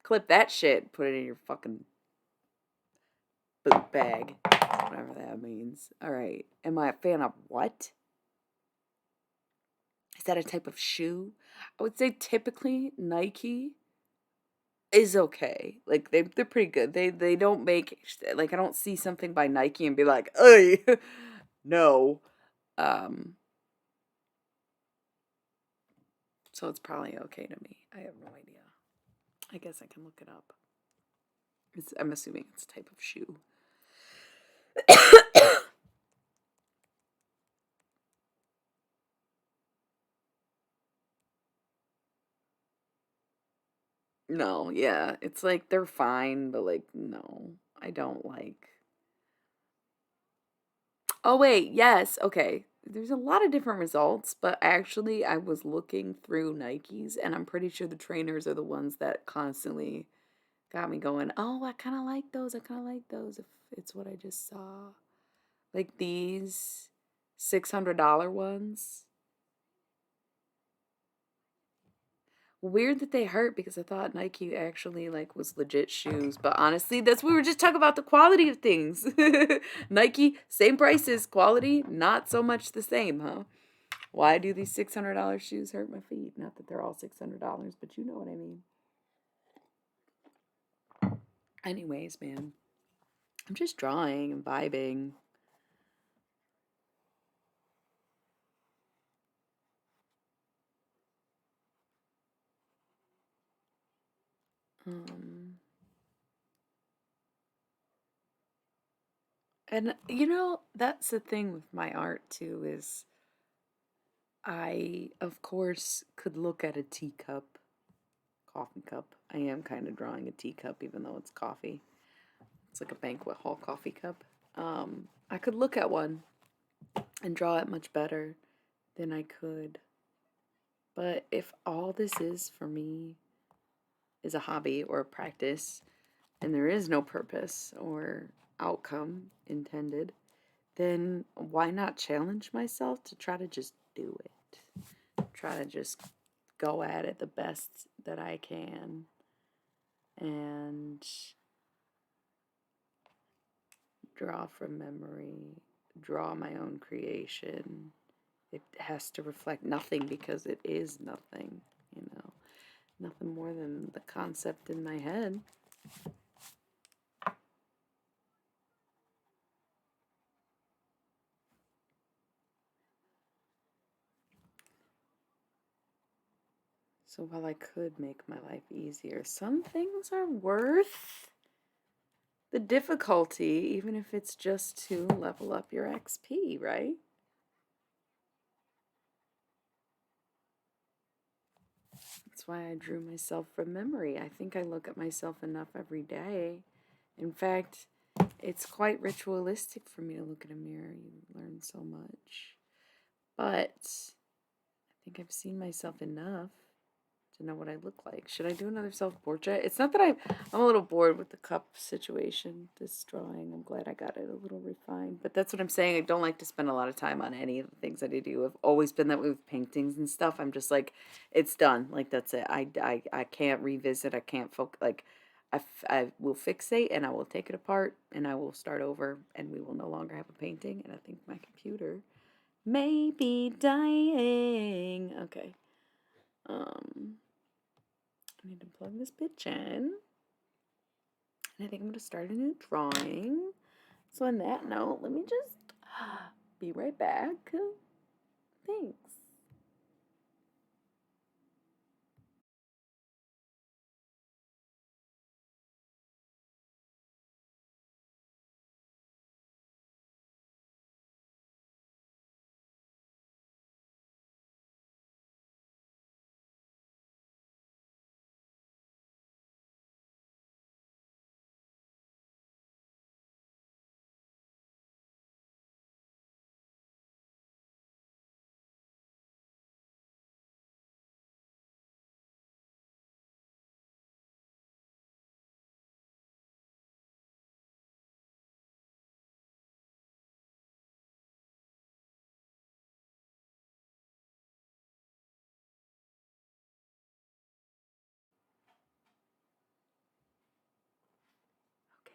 Clip that shit, put it in your fucking boot bag, whatever that means. All right. Am I a fan of what? Is that a type of shoe? I would say typically Nike is okay. Like they're pretty good. They don't make, like, I don't see something by Nike and be like, "Hey, no." Um so it's probably okay to me. I have no idea. I guess I can look it up. I'm assuming it's a type of shoe. No, yeah. It's like they're fine, but like no. I don't like. Oh wait, yes. Okay. There's a lot of different results, but actually I was looking through Nikes and I'm pretty sure the trainers are the ones that constantly got me going, "Oh, I kind of like those. I kind of like those." If it's what I just saw. Like these $600 ones. Weird that they hurt because I thought Nike actually like was legit shoes, but honestly, that's we were just talking about the quality of things. Nike, same prices, quality not so much the same, huh? Why do these $600 shoes hurt my feet? Not that they're all $600, but you know what I mean. Anyways, man, I'm just drawing and vibing. Um, and you know, that's the thing with my art too is I, of course, could look at a teacup, coffee cup. I am kind of drawing a teacup, even though it's coffee. It's like a banquet hall coffee cup. I could look at one and draw it much better than I could. But if all this is for me is a hobby or a practice, and there is no purpose or outcome intended, then why not challenge myself to try to just do it? Try to just go at it the best that I can and draw from memory, draw my own creation. It has to reflect nothing because it is nothing, you know, nothing more than the concept in my head. So while I could make my life easier, some things are worth the difficulty, even if it's just to level up your XP, right? That's why I drew myself from memory. I think I look at myself enough every day. In fact, it's quite ritualistic for me to look in a mirror. You learn so much. But I think I've seen myself enough to know what I look like. Should I do another self-portrait? It's not that I'm a little bored with the cup situation, this drawing. I'm glad I got it a little refined. But that's what I'm saying. I don't like to spend a lot of time on any of the things that I do. I've always been that way with paintings and stuff. I'm just like, it's done. Like, that's it. I can't revisit. I can't focus. Like, I will fixate and I will take it apart and I will start over and we will no longer have a painting. And I think my computer may be dying. Okay. I need to plug this bitch in. And I think I'm going to start a new drawing. So on that note, let me just be right back. Thanks. Okay.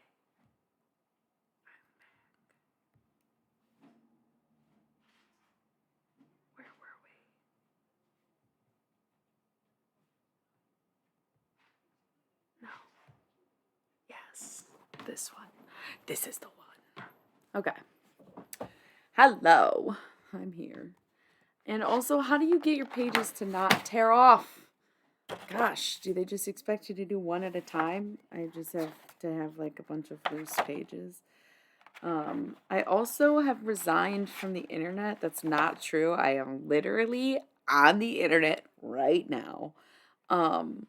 Where were we? No. Yes. This one. This is the one. Okay. Hello. I'm here. And also, how do you get your pages to not tear off? Gosh, do they just expect you to do one at a time? I just have to have like a bunch of loose pages. I also have resigned from the internet. That's not true. I am literally on the internet right now. Um,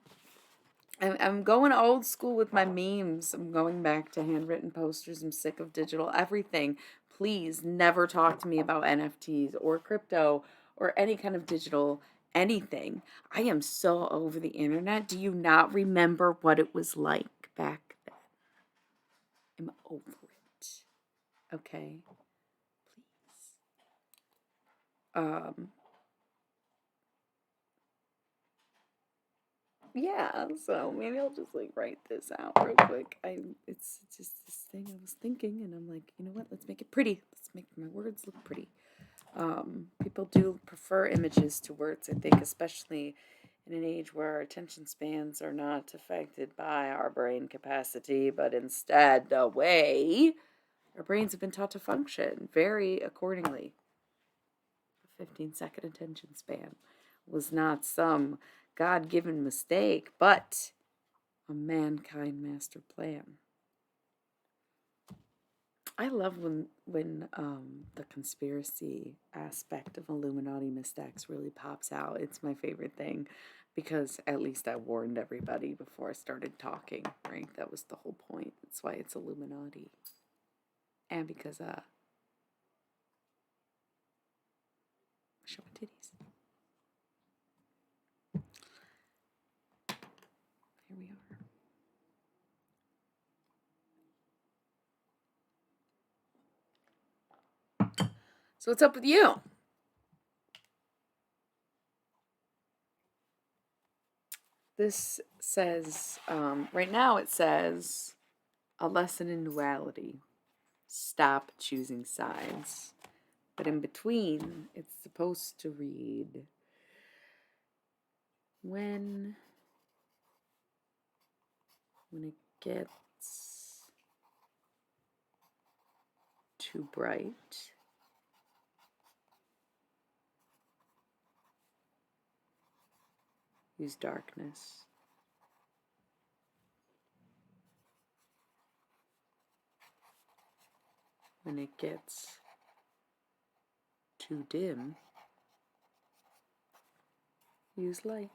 I'm going old school with my memes. I'm going back to handwritten posters. I'm sick of digital everything. Please never talk to me about NFTs or crypto or any kind of digital anything. I am so over the internet. Do you not remember what it was like back then? I'm over it. Okay, please. Um, yeah, so maybe I'll just like write this out real quick. It's just this thing I was thinking and I'm like, you know what, let's make it pretty. Let's make my words look pretty. People do prefer images to words, I think, especially in an age where our attention spans are not affected by our brain capacity, but instead the way our brains have been taught to function very accordingly. A 15-second attention span was not some God-given mistake, but a mankind master plan. I love when the conspiracy aspect of Illuminati mistakes really pops out. It's my favorite thing because at least I warned everybody before I started talking, right? That was the whole point. That's why it's Illuminati. And because show my titties. Here we are. So what's up with you? This says, right now it says, a lesson in duality. Stop choosing sides. But in between, it's supposed to read, when it gets too bright, use darkness. When it gets too dim, use light.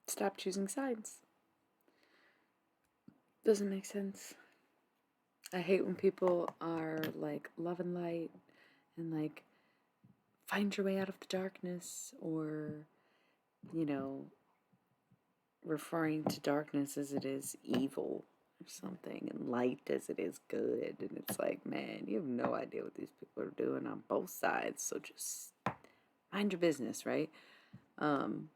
Stop choosing sides. Doesn't make sense. I hate when people are like love and light and like find your way out of the darkness, or, you know, referring to darkness as it is evil or something and light as it is good. And it's like, man, you have no idea what these people are doing on both sides. So just mind your business, right? I'm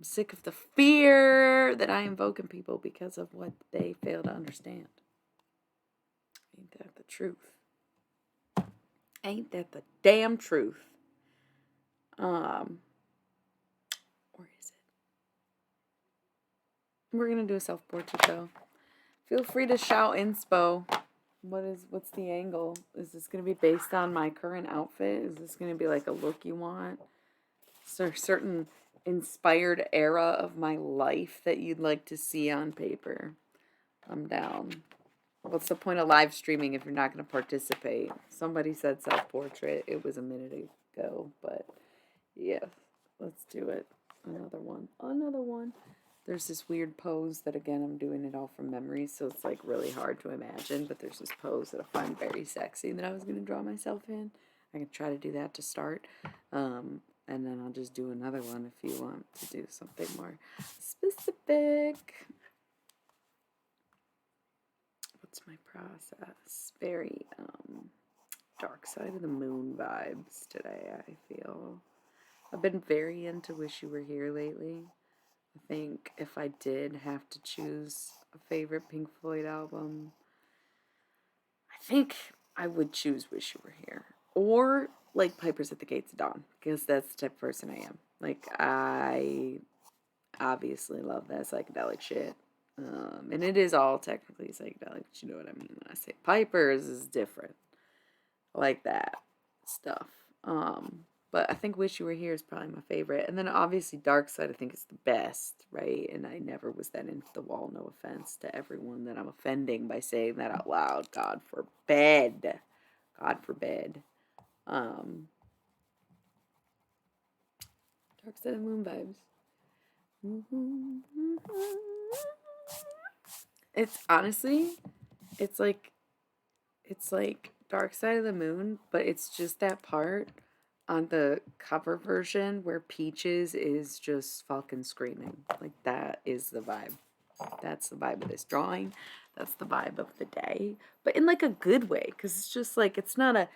sick of the fear that I invoke in people because of what they fail to understand. Ain't that the truth? Ain't that the damn truth? Or is it? We're gonna do a self-portrait though. Feel free to shout inspo. What's the angle? Is this gonna be based on my current outfit? Is this gonna be like a look you want? Is there a certain inspired era of my life that you'd like to see on paper? I'm down. What's the point of live streaming if you're not going to participate? Somebody said self-portrait. It was a minute ago, but yeah, let's do it. Another one. Another one. There's this weird pose that, again, I'm doing it all from memory, so it's like really hard to imagine, but there's this pose that I find very sexy that I was going to draw myself in. I can try to do that to start, and then I'll just do another one if you want to do something more specific. What's my process? Very dark side of the moon vibes today, I feel. I've been very into Wish You Were Here lately. I think if I did have to choose a favorite Pink Floyd album, I think I would choose Wish You Were Here. Or like Pipers at the Gates of Dawn, because that's the type of person I am. Like, I obviously love that psychedelic shit. And it is all technically psychedelic, but you know what I mean when I say Pipers is different. I like that stuff. But I think Wish You Were Here is probably my favorite. And then obviously Dark Side I think is the best, right? And I never was that into the wall, no offense to everyone that I'm offending by saying that out loud. God forbid. God forbid. Dark Side of the Moon vibes. It's honestly, it's like Dark Side of the Moon, but it's just that part on the cover version where Peaches is just fucking screaming. Like, that is the vibe. That's the vibe of this drawing. That's the vibe of the day, but in like a good way, because it's just like it's not a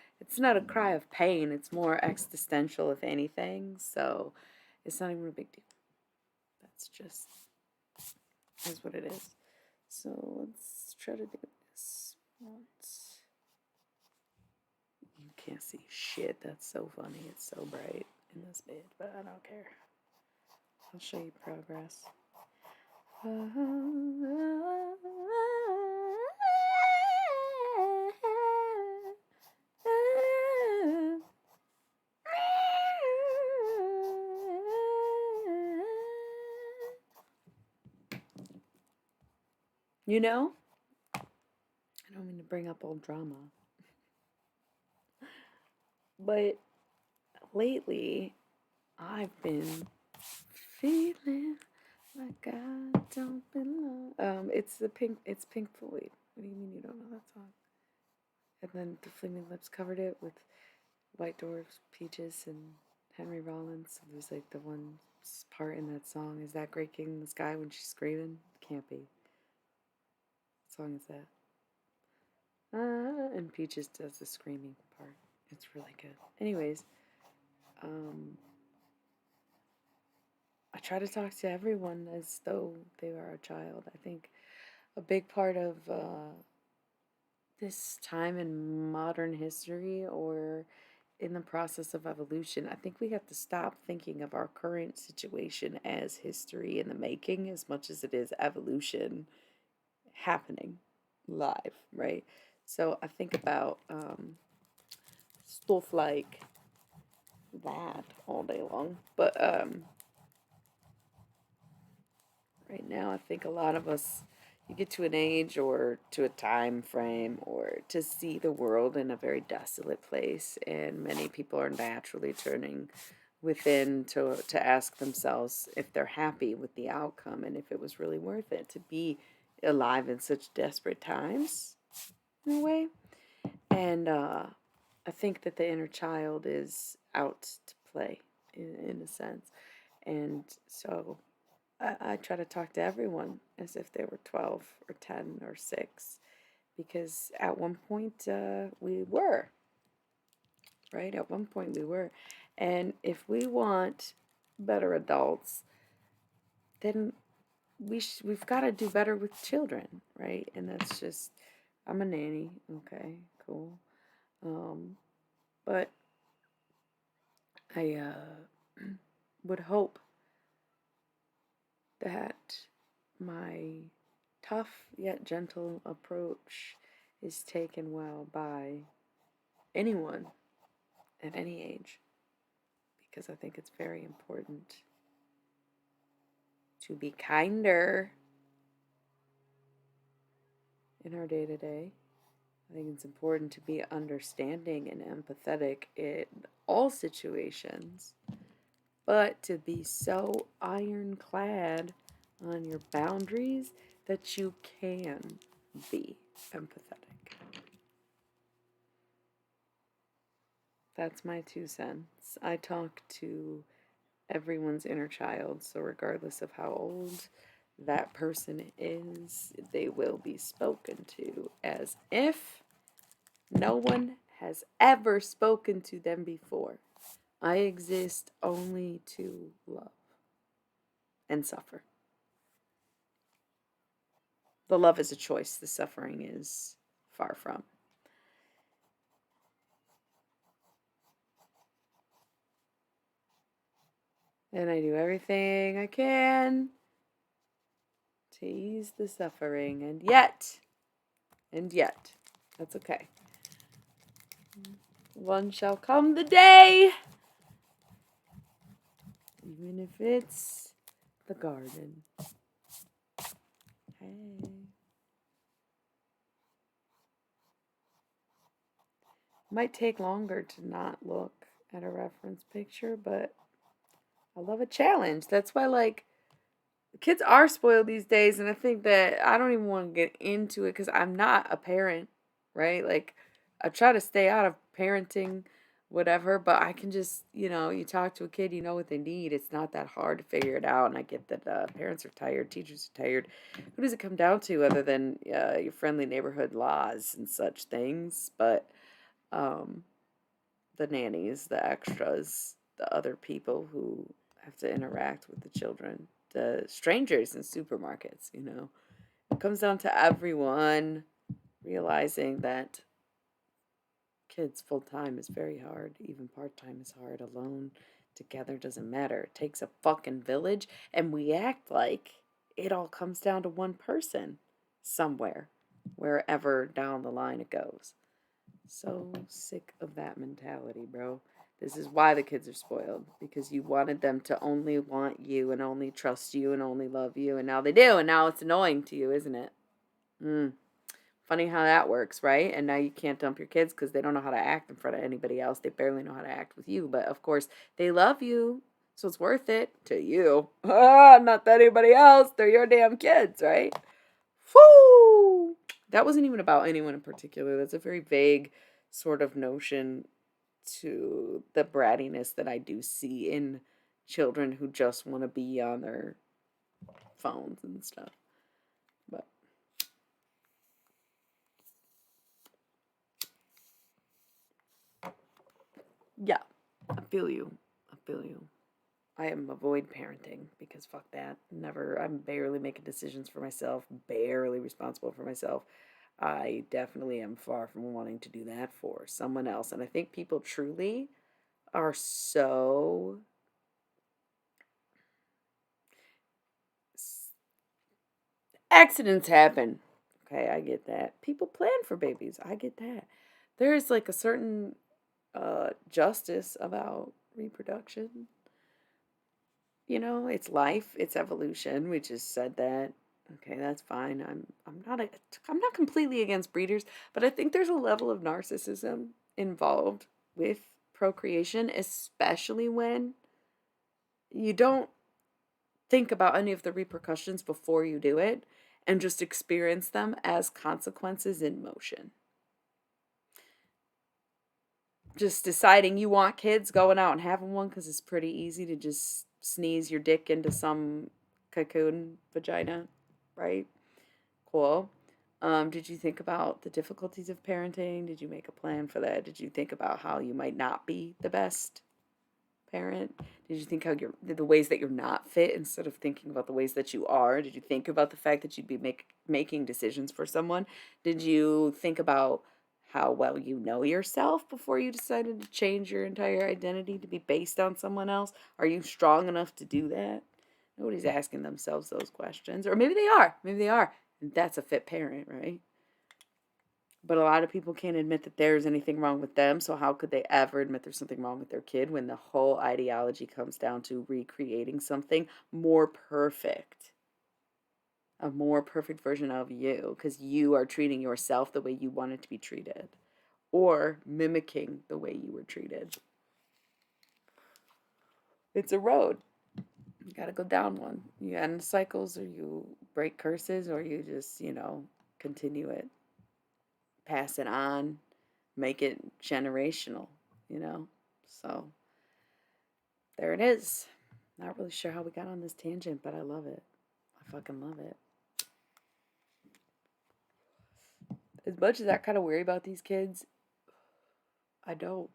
cry of pain. It's more existential, if anything. So it's not even a big deal. That's just is what it is. So let's try to do this once. You can't see shit. That's so funny. It's so bright in this bed, but I don't care. I'll show you progress. You know, I don't mean to bring up old drama, but lately I've been feeling like I don't belong. It's Pink Floyd. What do you mean you don't know that song? And then the Flaming Lips covered it with White Dwarfs, Peaches, and Henry Rollins. So there's like the one part in that song. Is that Great King in the Sky when she's screaming? Can't be. What song is that? And Peaches does the screaming part. It's really good. Anyways, I try to talk to everyone as though they are a child. I think a big part of this time in modern history, or in the process of evolution, I think we have to stop thinking of our current situation as history in the making as much as it is evolution happening live, right? So I think about stuff like that all day long. But right now, I think a lot of us, you get to an age or to a time frame or to see the world in a very desolate place, and many people are naturally turning within to ask themselves if they're happy with the outcome and if it was really worth it to be alive in such desperate times, in a way. And I think that the inner child is out to play in a sense. And so I try to talk to everyone as if they were 12 or 10 or 6, because at one point we were, right? At one point we were. And if we want better adults, then we've got to do better with children, right? And that's just, I'm a nanny, okay, cool. But I would hope that my tough yet gentle approach is taken well by anyone at any age, because I think it's very important to be kinder in our day to day. I think it's important to be understanding and empathetic in all situations, but to be so ironclad on your boundaries that you can be empathetic. That's my 2 cents. I talk to everyone's inner child, so regardless of how old that person is, they will be spoken to as if no one has ever spoken to them before. I exist only to love and suffer. The love is a choice, the suffering is far from. And I do everything I can to ease the suffering, and yet, that's okay. One shall come the day, even if it's the garden. Hey. Might take longer to not look at a reference picture, but I love a challenge. That's why, like, kids are spoiled these days, and I think that I don't even want to get into it because I'm not a parent, right? Like, I try to stay out of parenting, whatever, but I can just, you talk to a kid, you know what they need. It's not that hard to figure it out, and I get that parents are tired, teachers are tired. Who does it come down to other than your friendly neighborhood laws and such things? But um, the nannies, the extras, the other people who have to interact with the children, the strangers in supermarkets. It comes down to everyone realizing that kids full time is very hard. Even part time is hard. Alone, together doesn't matter. It takes a fucking village, and we act like it all comes down to one person somewhere, wherever down the line it goes. So sick of that mentality, bro. This is why the kids are spoiled, because you wanted them to only want you and only trust you and only love you, and now they do, and now it's annoying to you, isn't it? Mm. Funny how that works, right? And now you can't dump your kids because they don't know how to act in front of anybody else. They barely know how to act with you, but of course they love you, so it's worth it to you. Not to anybody else. They're your damn kids, right? Whoo! That wasn't even about anyone in particular. That's a very vague sort of notion to the brattiness that I do see in children who just want to be on their phones and stuff. But yeah, I feel you. I feel you. I am avoid parenting because fuck that. Never. I'm barely making decisions for myself, barely responsible for myself. I definitely am far from wanting to do that for someone else. And I think people truly are so accidents happen. Okay, I get that. People plan for babies. I get that. There is like a certain justice about reproduction. You know, it's life, it's evolution. We just said that. Okay, that's fine. I'm not completely against breeders, but I think there's a level of narcissism involved with procreation, especially when you don't think about any of the repercussions before you do it and just experience them as consequences in motion. Just deciding you want kids, going out and having one because it's pretty easy to just sneeze your dick into some cocoon vagina, right? Cool. Did you think about the difficulties of parenting? Did you make a plan for that? Did you think about how you might not be the best parent? Did you think how the ways that you're not fit instead of thinking about the ways that you are? Did you think about the fact that you'd be making decisions for someone? Did you think about how well you know yourself before you decided to change your entire identity to be based on someone else? Are you strong enough to do that? Nobody's asking themselves those questions. Or maybe they are. Maybe they are. And that's a fit parent, right? But a lot of people can't admit that there's anything wrong with them, so how could they ever admit there's something wrong with their kid when the whole ideology comes down to recreating something more perfect? A more perfect version of you, because you are treating yourself the way you wanted to be treated, or mimicking the way you were treated. It's a road. You gotta go down one. You end cycles, or you break curses, or you just, continue it. Pass it on, make it generational, you know? So there it is. Not really sure how we got on this tangent, but I love it. I fucking love it. As much as I kind of worry about these kids, I don't.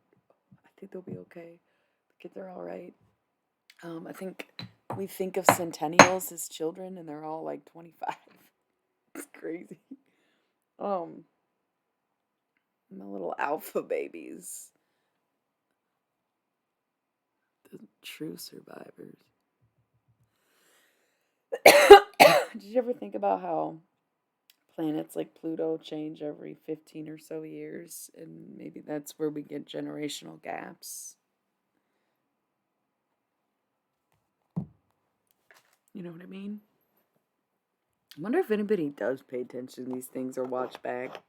I think they'll be okay. The kids are all right. I think we think of centennials as children, and they're all like 25. It's crazy. Um, my little alpha babies, the true survivors. Did you ever think about how planets like Pluto change every 15 or so years? And maybe that's where we get generational gaps. You know what I mean? I wonder if anybody does pay attention to these things or watch back.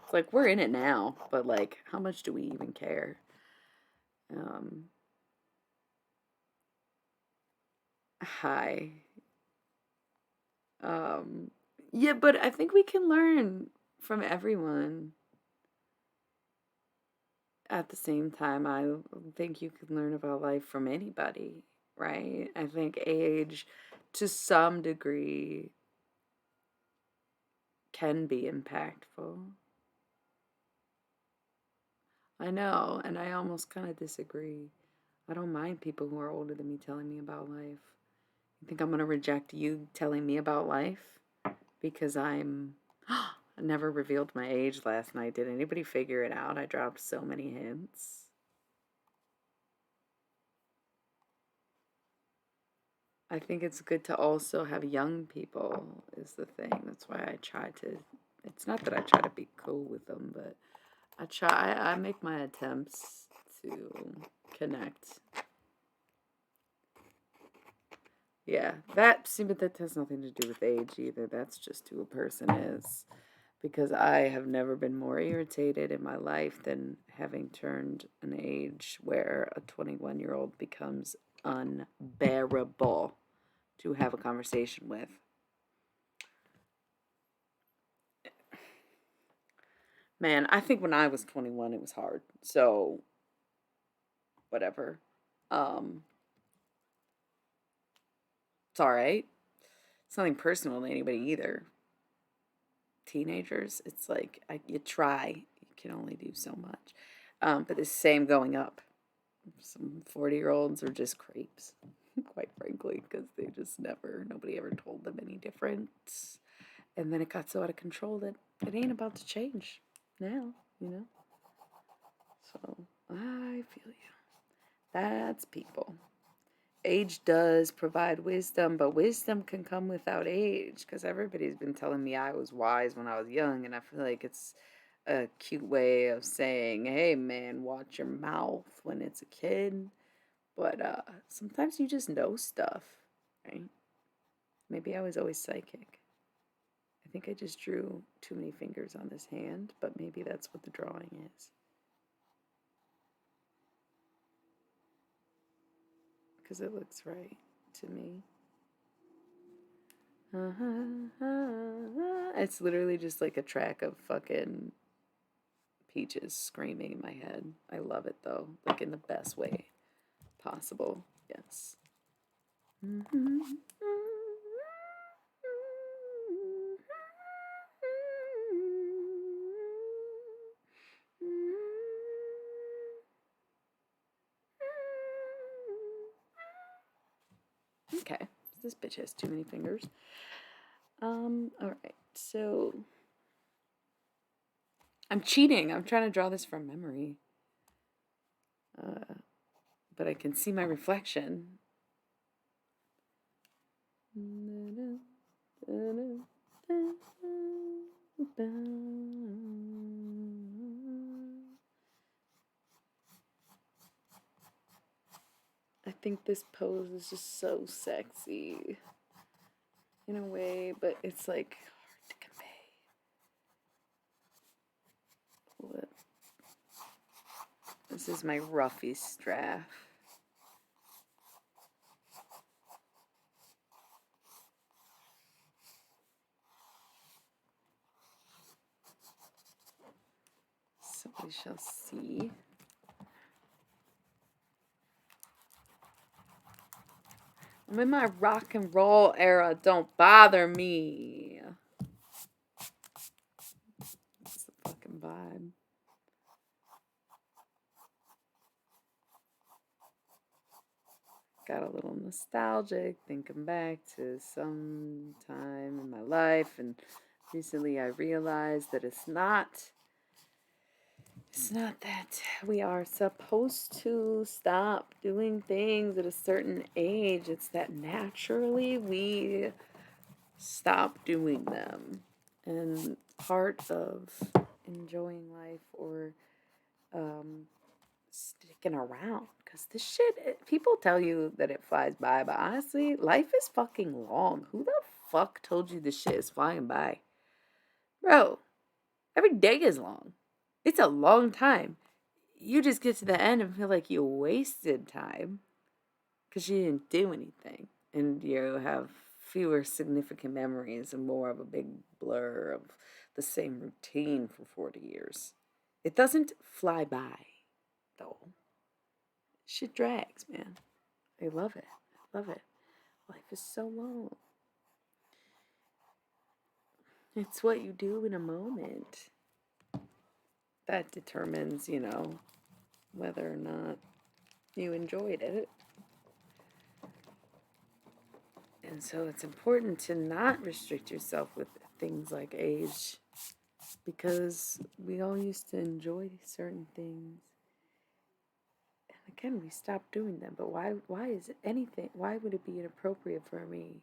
It's like we're in it now, but like, how much do we even care? Um, Hi. Um, yeah, but I think we can learn from everyone. At the same time, I think you can learn about life from anybody, right? I think age, to some degree, can be impactful. I know, and I almost kind of disagree. I don't mind people who are older than me telling me about life. You think I'm going to reject you telling me about life? Because I never revealed my age last night. Did anybody figure it out? I dropped so many hints. I think it's good to also have young people, is the thing. That's why I try to. It's not that I try to be cool with them, but I make my attempts to connect. Yeah, but that has nothing to do with age either. That's just who a person is. Because I have never been more irritated in my life than having turned an age where a 21-year-old becomes unbearable to have a conversation with. Man, I think when I was 21, it was hard. So, whatever. Um, it's all right. It's nothing personal to anybody either. Teenagers, it's like you try, you can only do so much. But the same going up. Some 40-year-olds are just crepes, quite frankly, because nobody ever told them any different. And then it got so out of control that it ain't about to change now. So I feel you. That's people. Age does provide wisdom, but wisdom can come without age because everybody's been telling me I was wise when I was young, and I feel like it's a cute way of saying, hey man, watch your mouth when it's a kid. But sometimes you just know stuff, right? Maybe I was always psychic. I think I just drew too many fingers on this hand, but maybe that's what the drawing is. Because it looks right to me. It's literally just like a track of fucking Peaches screaming in my head. I love it though, like in the best way possible. Yes. Okay, this bitch has too many fingers. Alright, so I'm cheating. I'm trying to draw this from memory. But I can see my reflection. I think this pose is just so sexy in a way, but it's like hard to convey. This is my roughy strap. So we shall see. I'm in my rock and roll era. Don't bother me. That's the fucking vibe. Got a little nostalgic, thinking back to some time in my life, and recently I realized that it's not that we are supposed to stop doing things at a certain age. It's that naturally we stop doing them. And part of enjoying life or sticking around, because this shit, people tell you that it flies by, but honestly, life is fucking long. Who the fuck told you this shit is flying by? Bro, every day is long. It's a long time. You just get to the end and feel like you wasted time because you didn't do anything. And you have fewer significant memories and more of a big blur of the same routine for 40 years. It doesn't fly by, though. Shit drags, man. I love it. I love it. Life is so long. It's what you do in a moment that determines, whether or not you enjoyed it. And so it's important to not restrict yourself with things like age, because we all used to enjoy certain things. And again, we stopped doing them. But why is it anything? Why would it be inappropriate for me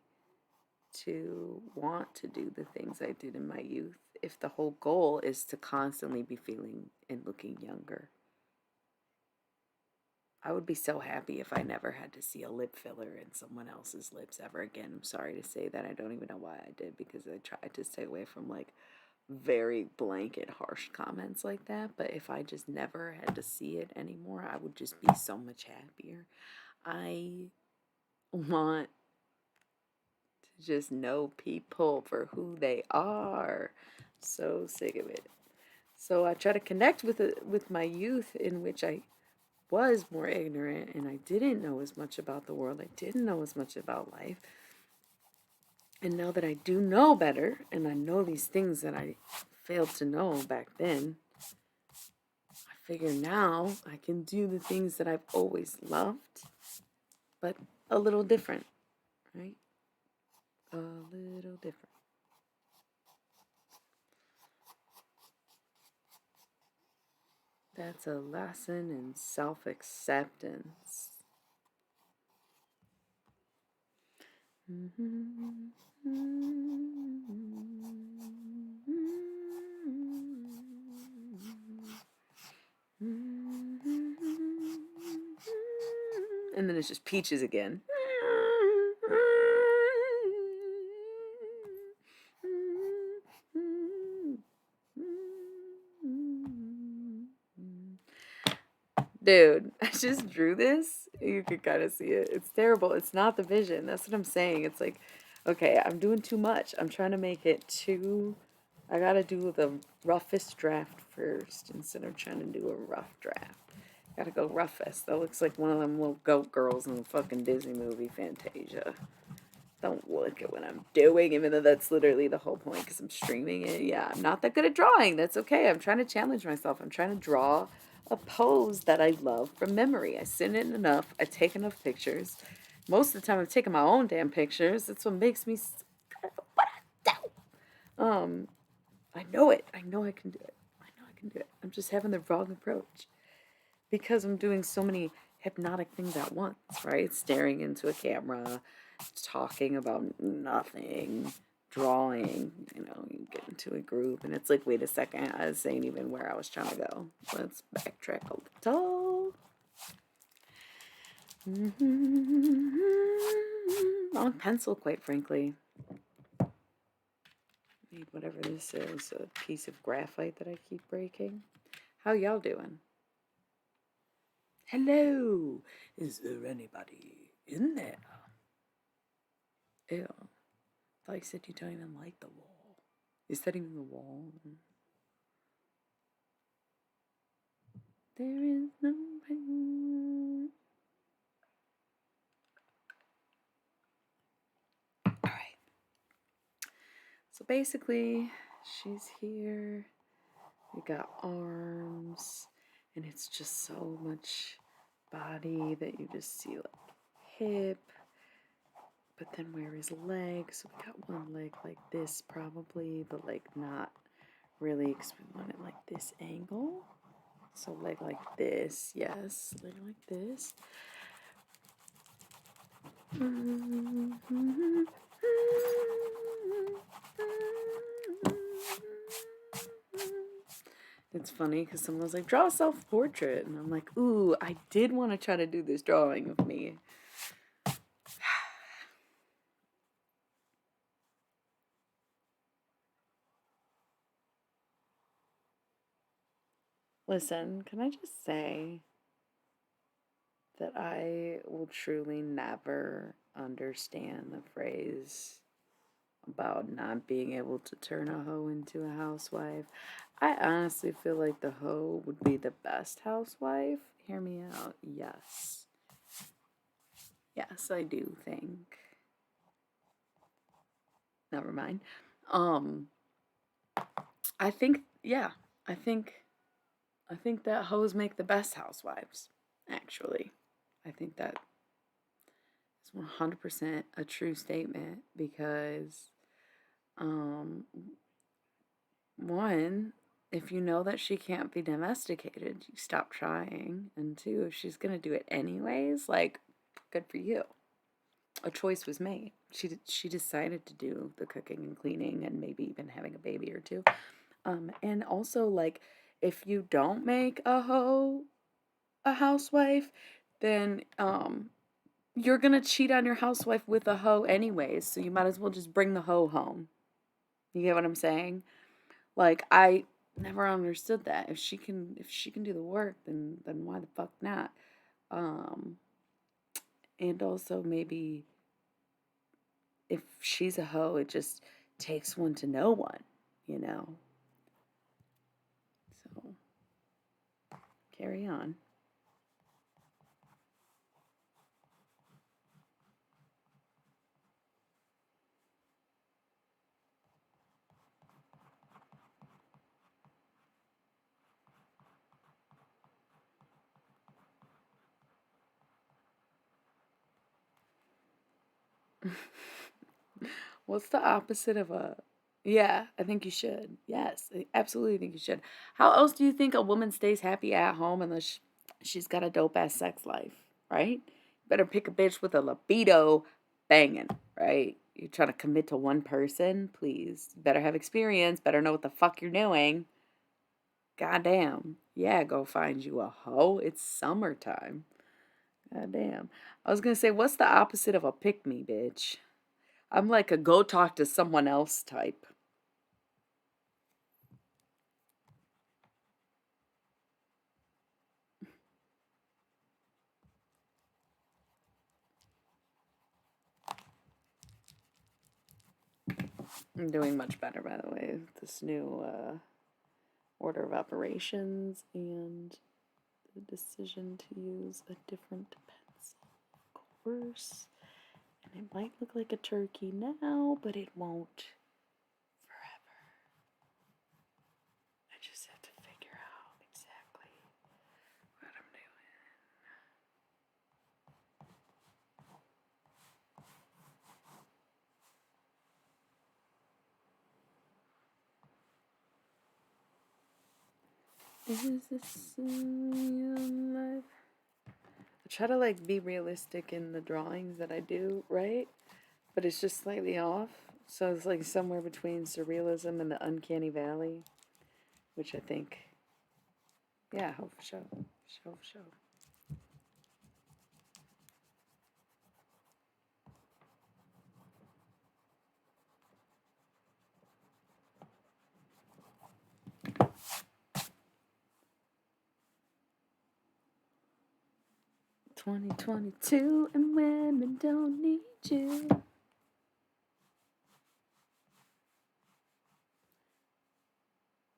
to want to do the things I did in my youth if the whole goal is to constantly be feeling and looking younger? I would be so happy if I never had to see a lip filler in someone else's lips ever again. I'm sorry to say that. I don't even know why I did, because I tried to stay away from like very blanket harsh comments like that. But if I just never had to see it anymore, I would just be so much happier. I want to just know people for who they are. So sick of it. So I try to connect with my youth, in which I was more ignorant and I didn't know as much about the world. I didn't know as much about life. And now that I do know better, and I know these things that I failed to know back then, I figure now I can do the things that I've always loved, but a little different, right? A little different. That's a lesson in self-acceptance. And then it's just peaches again. Dude, I just drew this. You could kind of see it. It's terrible. It's not the vision. That's what I'm saying. It's like, okay, I'm doing too much. I'm trying to make it too. I gotta do the roughest draft first instead of trying to do a rough draft. Gotta go roughest. That looks like one of them little goat girls in the fucking Disney movie Fantasia. Don't look at what I'm doing, even though that's literally the whole point because I'm streaming it. Yeah, I'm not that good at drawing. That's okay. I'm trying to challenge myself. I'm trying to draw a pose that I love from memory. I sit in enough. I take enough pictures. Most of the time, I'm taking my own damn pictures. That's what makes me. What I do. I know it. I know I can do it. I know I can do it. I'm just having the wrong approach because I'm doing so many hypnotic things at once, right? Staring into a camera, talking about nothing, drawing, you get into a group and it's like, wait a second, I ain't even where I was trying to go. Let's backtrack a little. On pencil, quite frankly. Need whatever this is, a piece of graphite that I keep breaking. How y'all doing? Hello! Is there anybody in there? Ew. I thought you said you don't even like the wall. Is that even the wall? There is no pain. Alright. So basically, she's here. We got arms. And it's just so much body that you just see, like, hip. But then where is leg? So we got one leg like this probably, but like not really because we want it like this angle. So leg like this, yes, leg like this. It's funny because someone was like, draw a self-portrait. And I'm like, ooh, I did want to try to do this drawing of me. Listen, can I just say that I will truly never understand the phrase about not being able to turn a hoe into a housewife. I honestly feel like the hoe would be the best housewife. Hear me out. Yes. Yes, I do think. Never mind. I think, yeah, I think that hoes make the best housewives, actually. I think that is 100% a true statement because, one, if you know that she can't be domesticated, you stop trying. And two, if she's going to do it anyways, like, good for you. A choice was made. She decided to do the cooking and cleaning and maybe even having a baby or two. And also, like, if you don't make a hoe a housewife, then you're gonna cheat on your housewife with a hoe anyways, so you might as well just bring the hoe home. You get what I'm saying? Like, I never understood that. If she can do the work, then why the fuck not? Um and also maybe if she's a hoe, it just takes one to know one, you know. So carry on. What's the opposite of a? Yeah, I think you should. Yes, I absolutely think you should. How else do you think a woman stays happy at home unless she's got a dope ass sex life, right? Better pick a bitch with a libido banging, right? You're trying to commit to one person, please. You better have experience, better know what the fuck you're doing. Goddamn. Yeah, go find you a hoe. It's summertime. God damn. I was gonna say, what's the opposite of a pick me, bitch? I'm like a go talk to someone else type. I'm doing much better, by the way, with this new order of operations and the decision to use a different pencil, of course. And it might look like a turkey now, but it won't forever. I just have to figure out exactly what I'm doing. Is this real life? I try to like be realistic in the drawings that I do, right? But it's just slightly off. So it's like somewhere between surrealism and the uncanny valley, which I think, yeah, hope for show. Show for show. "2022 and women don't need you."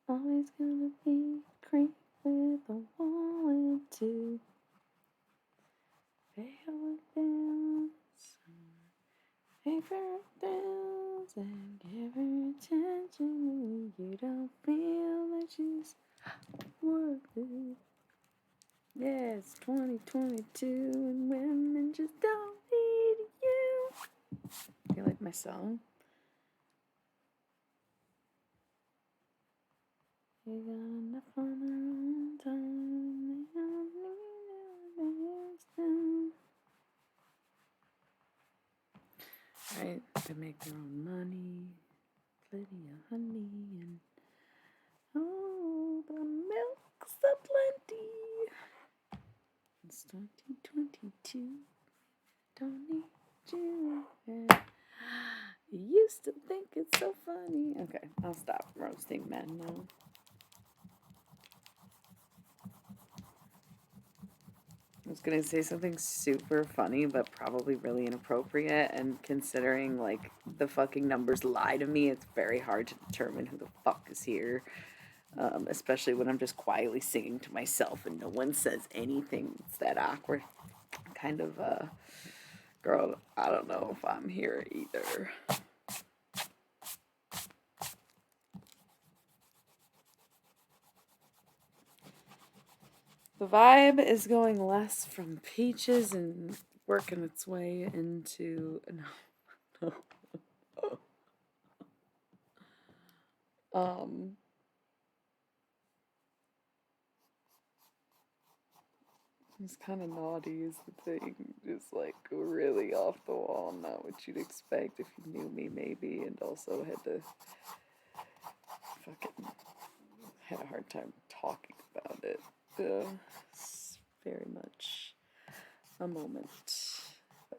Always gonna be creep with a wall and two. Pay her bills, pay for her bills, and give her attention. You don't feel like she's worth it. Yeah, it's 2022 and women just don't need you. Do you like my song? You got enough on their own time. They don't need them. Right, they make their own money, plenty of honey, and oh, the milk's aplenty. It's 2022. Don't need you. You used to think it's so funny. Okay, I'll stop roasting men now. I was gonna say something super funny, but probably really inappropriate. And considering like the fucking numbers lie to me, it's very hard to determine who the fuck is here. Especially when I'm just quietly singing to myself and no one says anything. It's that awkward kind of girl. I don't know if I'm here either. The vibe is going less from peaches and working its way into no. um it's kind of naughty is the thing, just like really off the wall, not what you'd expect if you knew me maybe, and also had to fucking had a hard time talking about it. It's very much a moment, but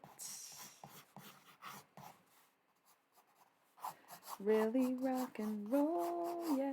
really rock and roll, yeah.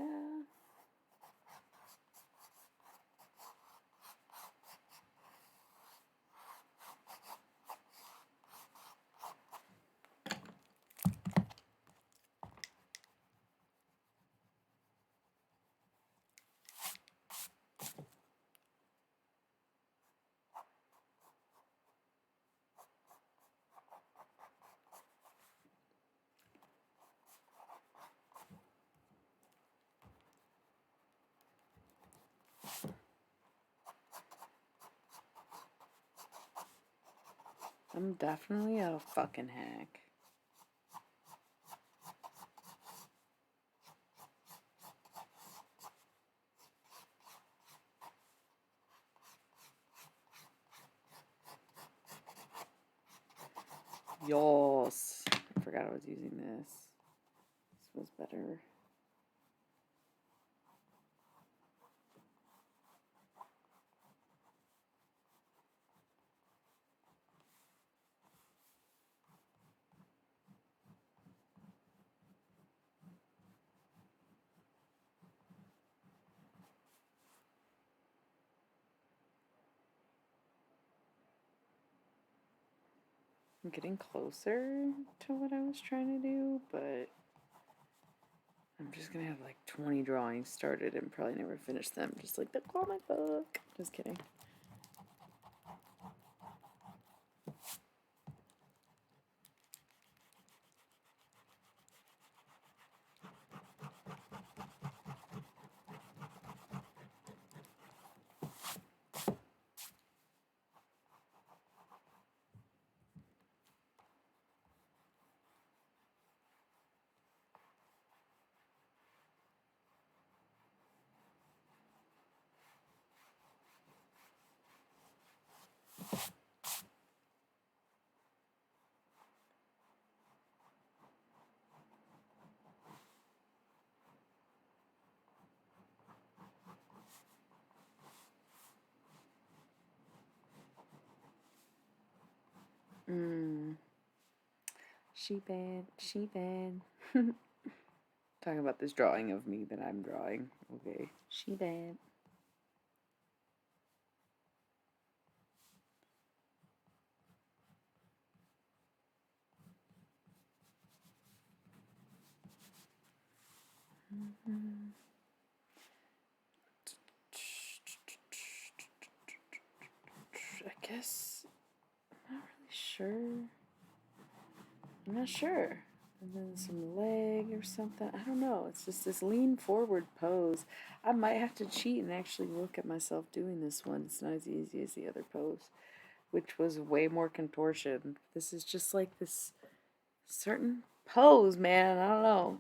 I'm definitely a fucking hack. Yos. I forgot I was using this. This was better. I'm getting closer to what I was trying to do, but I'm just gonna have like 20 drawings started and probably never finish them, just like the comic book. Just kidding. She bad. Talking about this drawing of me that I'm drawing. Okay, she bad. I guess I'm not really sure. I'm not sure. And then some leg or something. I don't know. It's just this lean forward pose. I might have to cheat and actually look at myself doing this one. It's not as easy as the other pose, which was way more contortion. This is just like this certain pose, man. I don't know.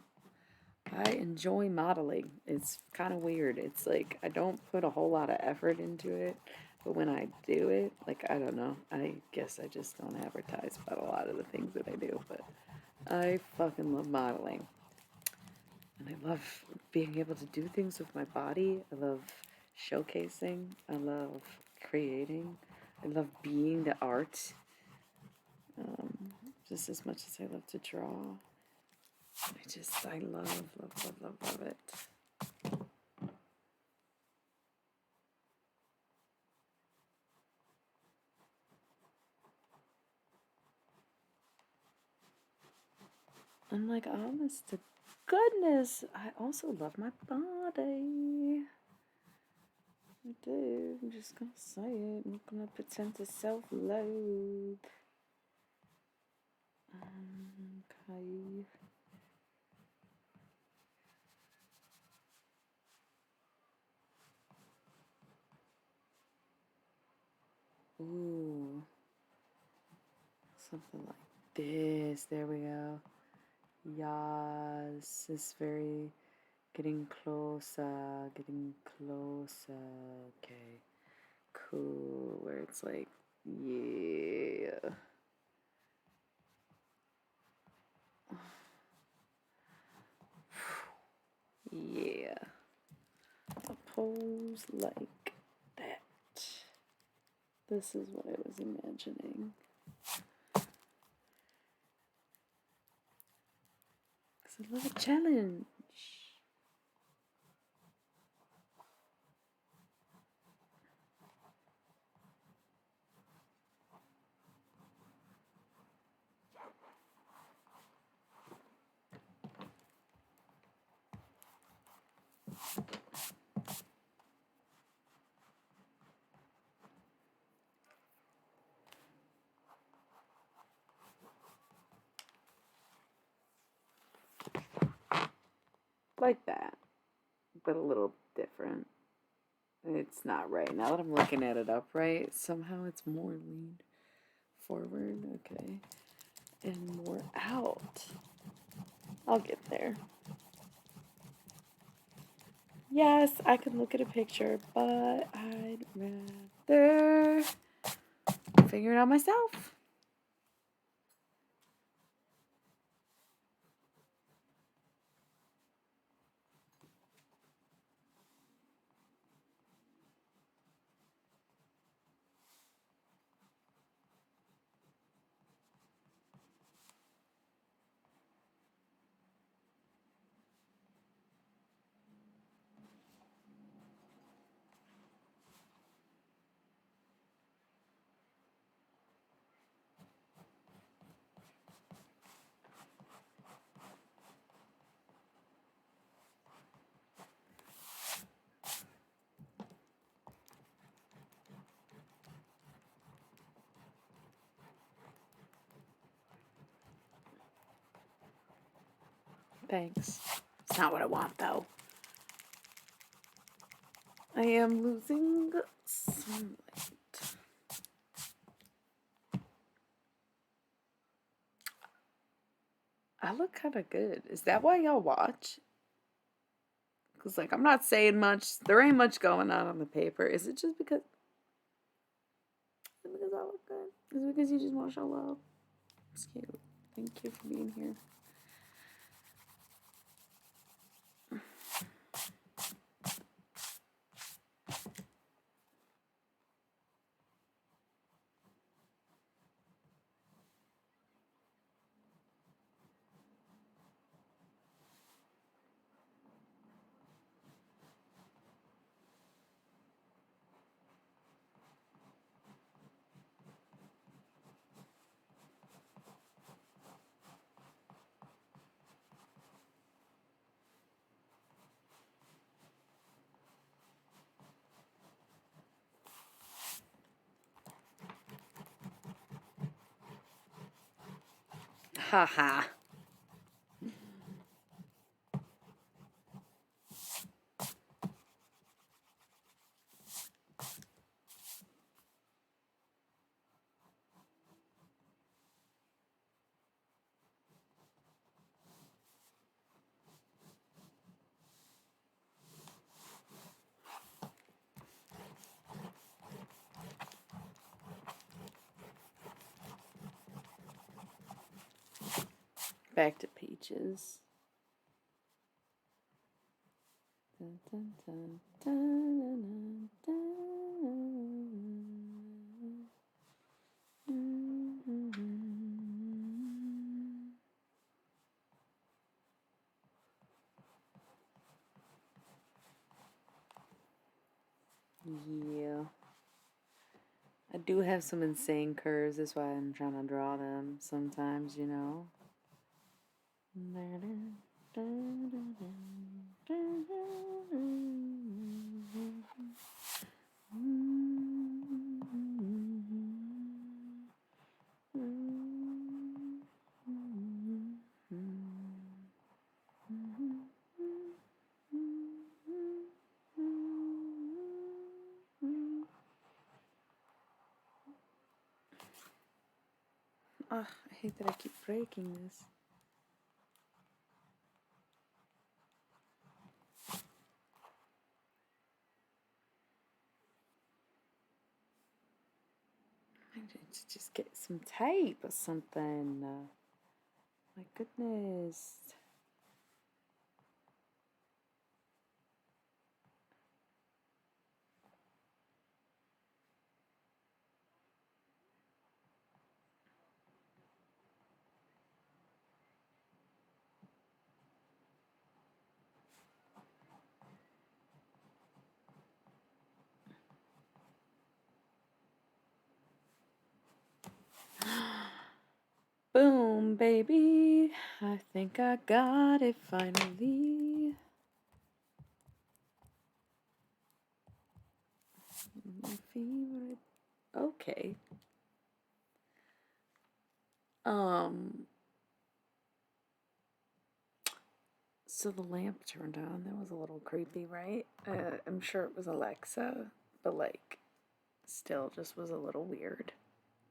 I enjoy modeling. It's kind of weird. It's like I don't put a whole lot of effort into it, but when I do it, like I don't know. I guess I just don't advertise about a lot of the things that I do, but I fucking love modeling. And I love being able to do things with my body. I love showcasing. I love creating. I love being the art. Just as much as I love to draw. I love it. And like, honest to goodness, I also love my body. I do. I'm just gonna say it. I'm not gonna pretend to self-loathe. Okay. Ooh. Something like this. There we go. Yes. It's very getting closer. Getting closer. Okay. Cool. Where it's like, yeah. Yeah. A pose like that. This is what I was imagining. Because I love a challenge. Like that, but a little different. It's not right. Now that I'm looking at it upright, somehow it's more leaned forward. Okay. And more out. I'll get there. Yes, I could look at a picture, but I'd rather figure it out myself. Thanks. It's not what I want, though. I am losing some light. I look kind of good. Is that why y'all watch? Because, like, I'm not saying much. There ain't much going on the paper. Is it just because... Is it because I look good? Is it because you just want to show love? It's cute. Thank you for being here. Haha. Back to Peaches. Dun, dun, dun, dun, dun, dun. Yeah. I do have some insane curves, that's why I'm trying to draw them sometimes, you know. Ugh, I hate that I keep breaking this. I need to just get some tape or something. My goodness. Boom, baby. I think I got it finally. My favorite. Okay. So the lamp turned on. That was a little creepy, right? I'm sure it was Alexa, but like, still just was a little weird.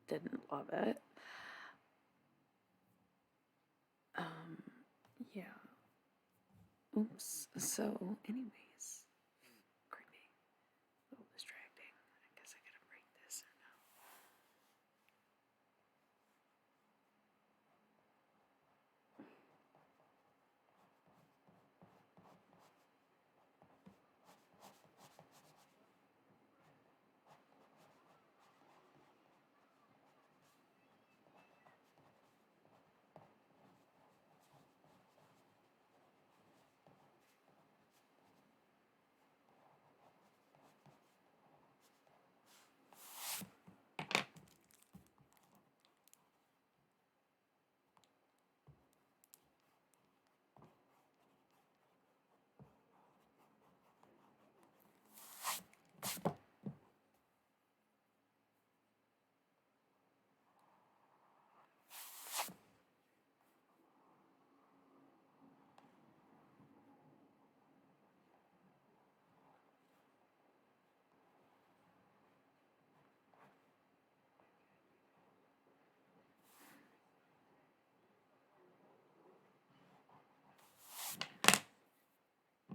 Didn't love it. Yeah. Oops. So, anyways, creepy. A little distracting. I guess I gotta break this or no.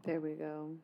There we go.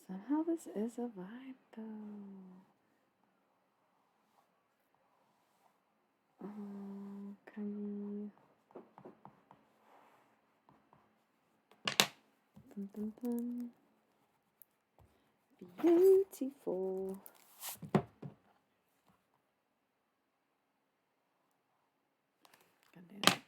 Somehow this is a vibe, though. Can dun, dun, dun. Beautiful. Goddamn.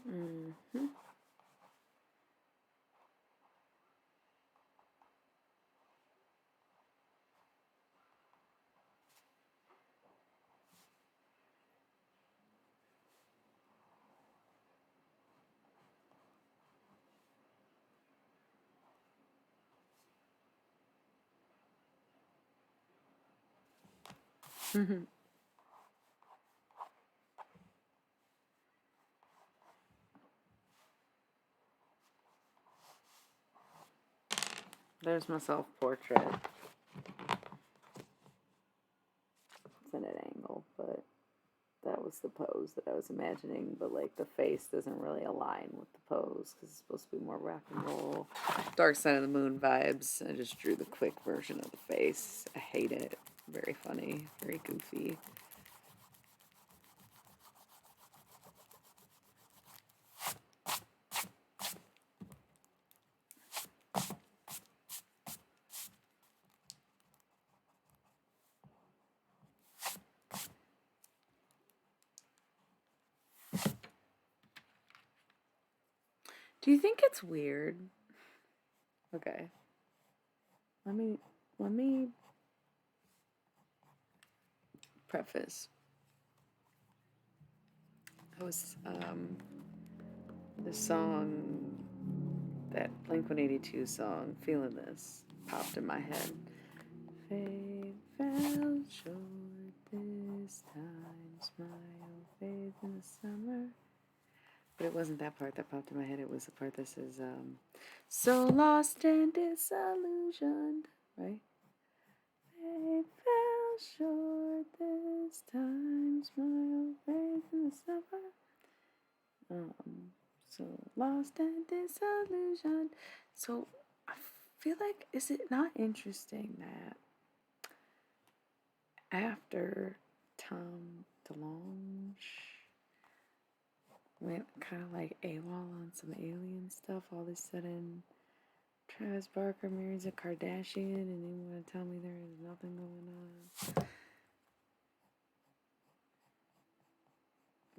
Mm-hmm. There's my self-portrait. It's at an angle, but that was the pose that I was imagining. But like the face doesn't really align with the pose because it's supposed to be more rock and roll, Dark Side of the Moon vibes. I just drew the quick version of the face. I hate it. Very funny, very goofy. Do you think it's weird? Okay. Let me preface. I was the song, that Blink-182 song, Feeling This, popped in my head. Fade fell short this time, smile fades in the summer. But it wasn't that part that popped in my head. It was the part that says, so lost and disillusioned, right? Fade fell short this time, smile fades in the summer. So lost and disillusioned. So I feel like, is it not interesting that after Tom DeLonge went kind of like AWOL on some alien stuff, all of a sudden Travis Barker marries a Kardashian and they want to tell me there is nothing going on?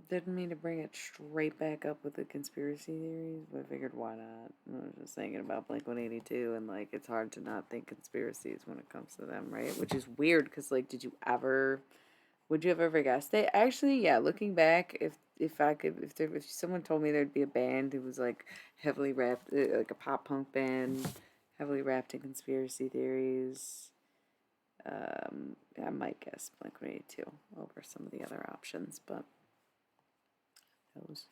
Didn't mean to bring it straight back up with the conspiracy theories, but I figured why not? I was just thinking about Blink-182 and like it's hard to not think conspiracies when it comes to them, right? Which is weird because like, would you have ever guessed it? Actually, yeah, looking back, if someone told me there'd be a band who was like heavily wrapped, like a pop punk band, heavily wrapped in conspiracy theories, I might guess Blink-182 over some of the other options, but knows?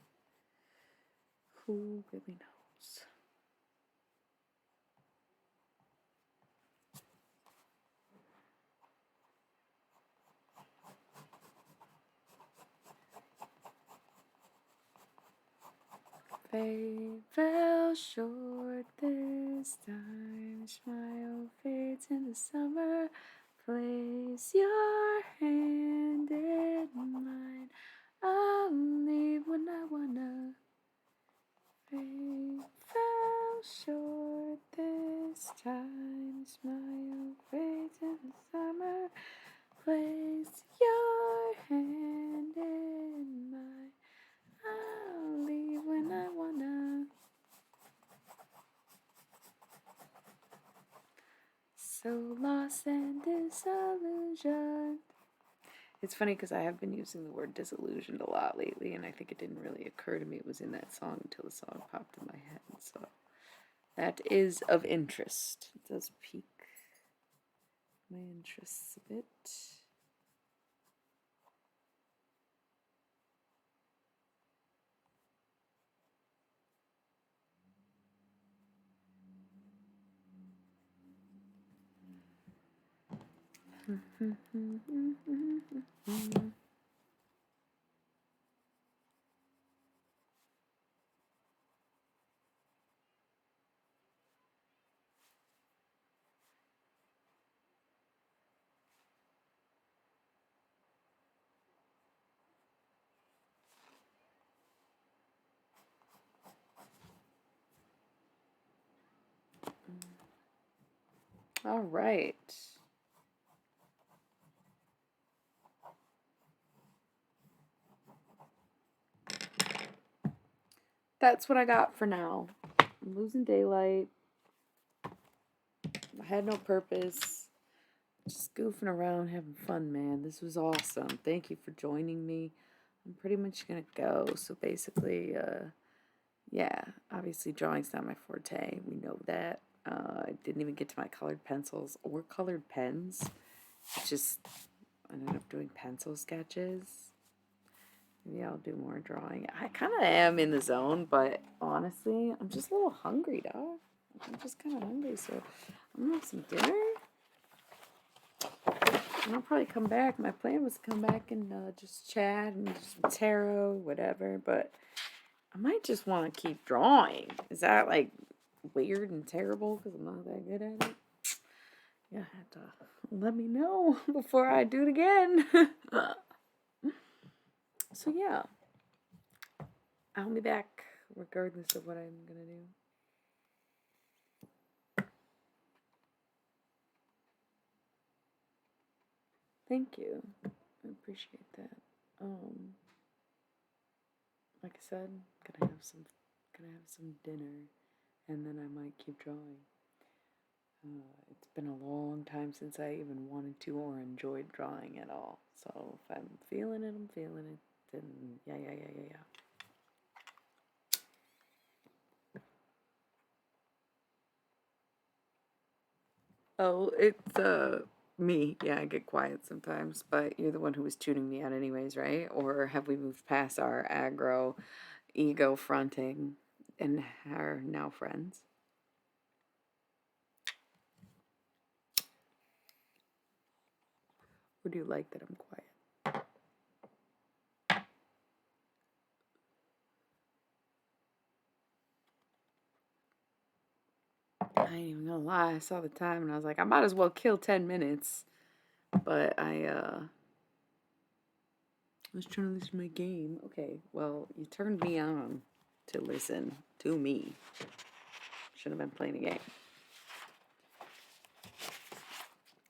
Who really knows? Fate fell short this time. Smile fades in the summer. Place your hand in mine. I'll leave when I wanna. Fate fell short this time. Smile fades in the summer. Place your hand in mine. I'll leave when I wanna. So lost and disillusioned. It's funny because I have been using the word disillusioned a lot lately, and I think it didn't really occur to me it was in that song until the song popped in my head. So that is of interest. It does pique my interests a bit. All right. That's what I got for now. I'm losing daylight. I had no purpose. Just goofing around, having fun, man. This was awesome. Thank you for joining me. I'm pretty much gonna go. So basically, yeah, obviously drawing's not my forte. We know that. I didn't even get to my colored pencils or colored pens. It's just, I ended up doing pencil sketches. Maybe I'll do more drawing. I kind of am in the zone, but honestly, I'm just a little hungry, dog. I'm just kind of hungry, so I'm gonna have some dinner. And I'll probably come back. My plan was to come back and just chat and just tarot, whatever, but I might just want to keep drawing. Is that like weird and terrible because I'm not that good at it? You have to let me know before I do it again. So yeah, I'll be back regardless of what I'm gonna do. Thank you. I appreciate that. Like I said, gonna have some dinner, and then I might keep drawing. It's been a long time since I even wanted to or enjoyed drawing at all. So if I'm feeling it, I'm feeling it. Then yeah. Oh, it's me. Yeah, I get quiet sometimes, but you're the one who was tuning me out anyways, right? Or have we moved past our aggro ego fronting and are now friends? Or do you like that I'm quiet? I ain't even gonna lie, I saw the time and I was like, I might as well kill 10 minutes. But I was trying to listen to my game. Okay, well, you turned me on to listen to me. Should have been playing a game.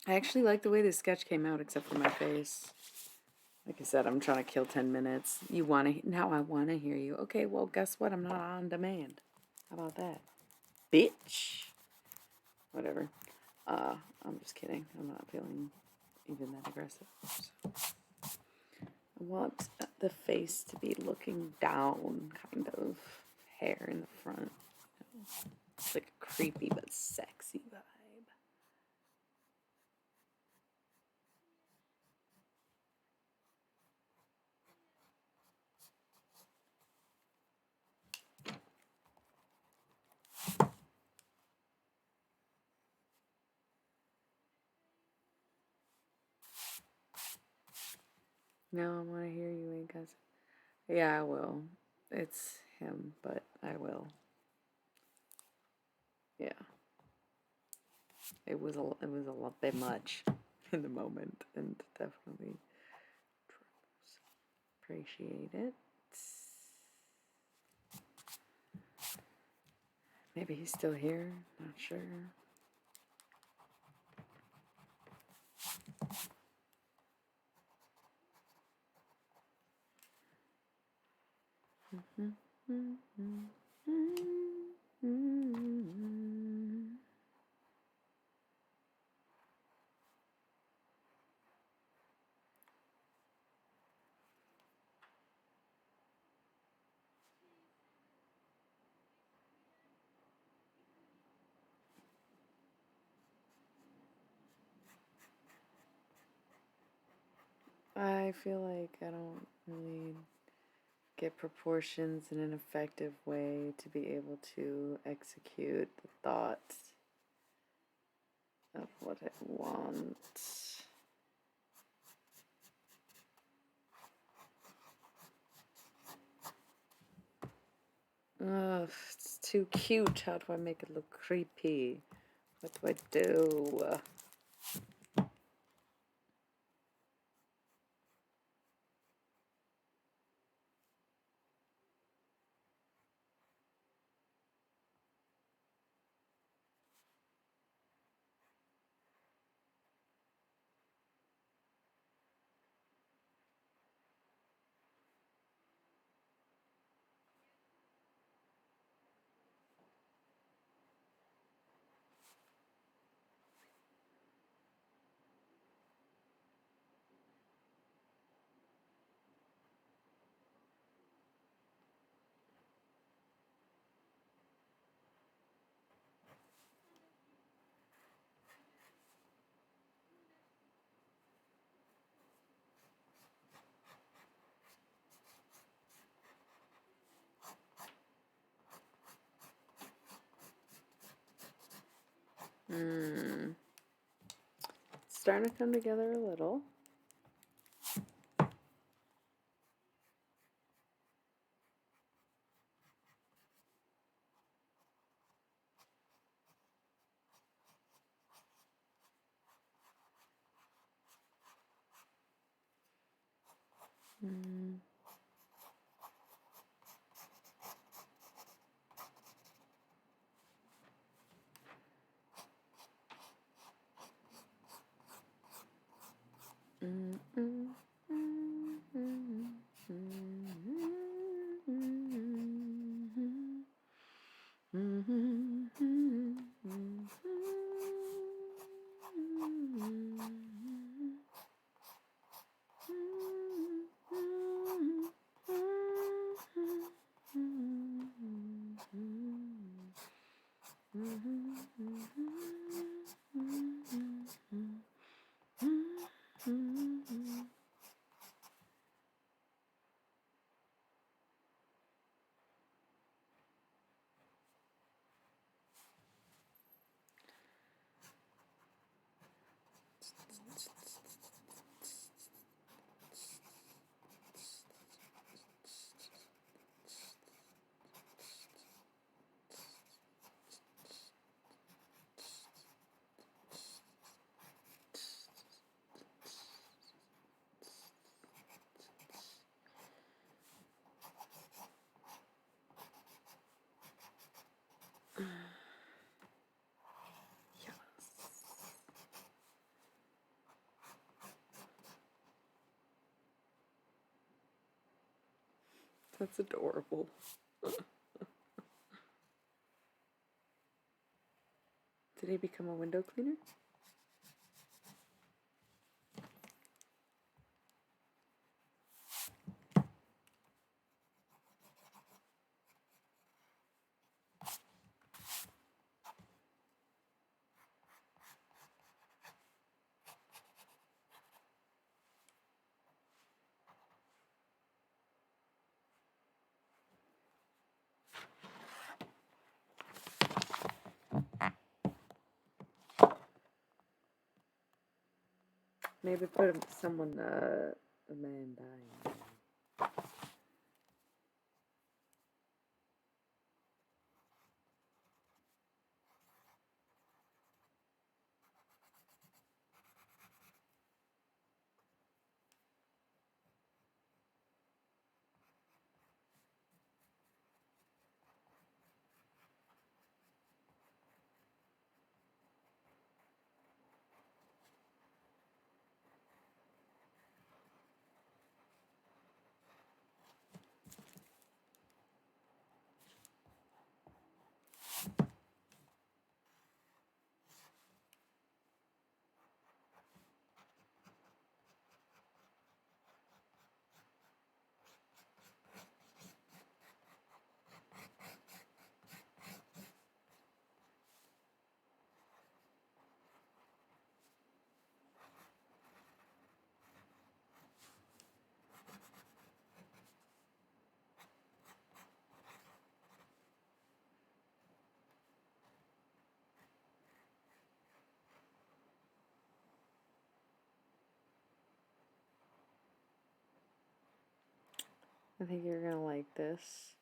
I actually like the way this sketch came out, except for my face. Like I said, I'm trying to kill 10 minutes. You want to, now I want to hear you. Okay, well, guess what? I'm not on demand. How about that? Bitch. Whatever. I'm just kidding. I'm not feeling even that aggressive. So. I want the face to be looking down, kind of. Hair in the front. It's like a creepy but sexy vibe. Now I want to hear you, ain't cousin. Yeah, I will. It's him, but I will. Yeah. It was a lot bit much in the moment, and definitely appreciate it. Maybe he's still here, not sure. I feel like I don't really get proportions in an effective way to be able to execute the thoughts of what I want. Ugh, it's too cute. How do I make it look creepy? What do I do? It's starting to come together a little. That's adorable. Did he become a window cleaner? Maybe put someone, a man dying. I think you're gonna like this.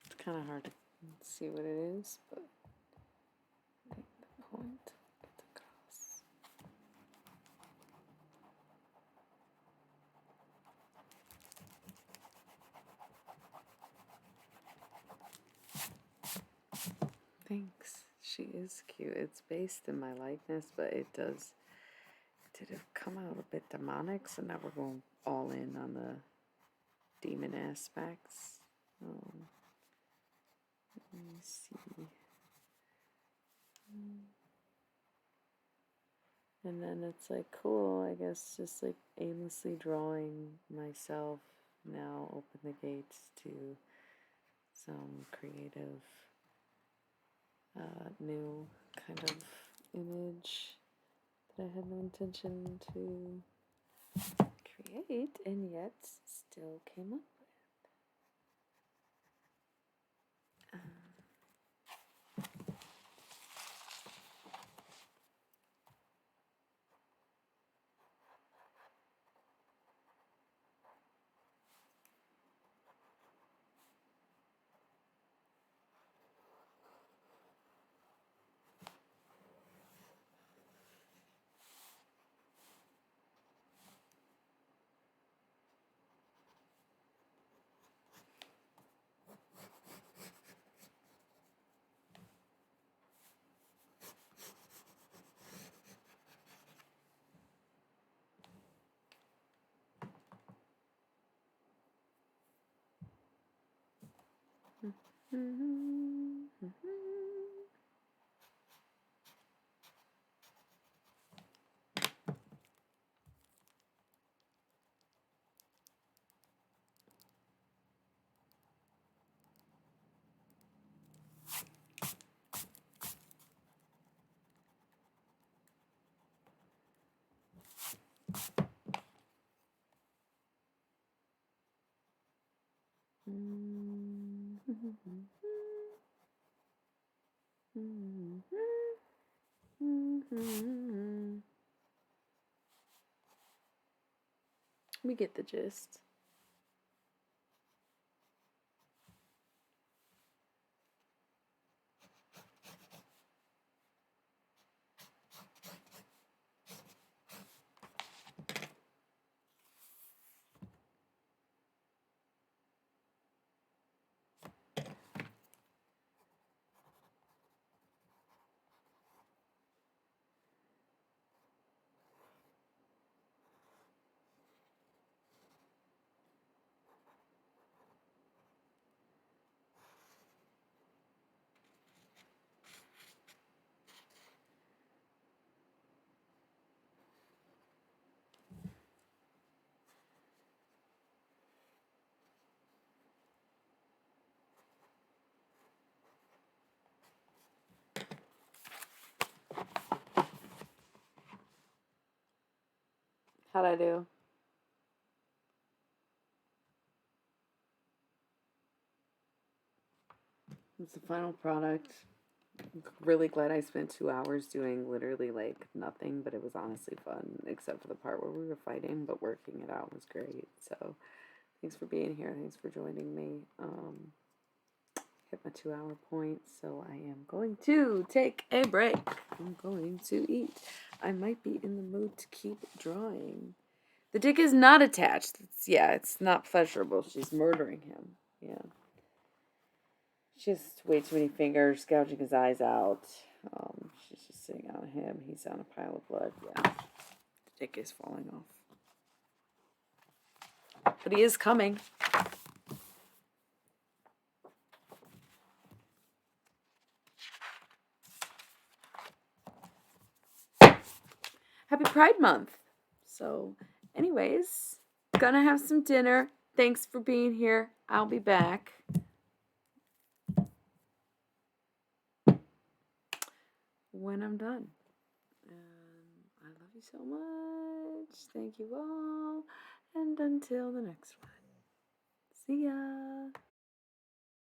It's kind of hard to see what it is, but I think the point gets across. Thanks. She is cute. It's based in my likeness, but it did it come out a bit demonic, so now we're going all in on the demon aspects. Let me see. And then it's like, cool, I guess just like aimlessly drawing myself now open the gates to some creative new kind of image that I had no intention to create and yet still came up with. We get the gist. How'd I do? It's the final product. I'm really glad I spent 2 hours doing literally like nothing, but it was honestly fun, except for the part where we were fighting, but working it out was great. So thanks for being here. Thanks for joining me. Hit my 2 hour point, so I am going to take a break. I'm going to eat. I might be in the mood to keep drawing. The dick is not attached. It's not pleasurable. She's murdering him. Yeah. She has way too many fingers, gouging his eyes out. She's just sitting on him. He's on a pile of blood. Yeah. The dick is falling off. But he is coming. Happy Pride Month. So, anyways, gonna have some dinner. Thanks for being here. I'll be back. When I'm done. I love you so much. Thank you all. And until the next one. See ya.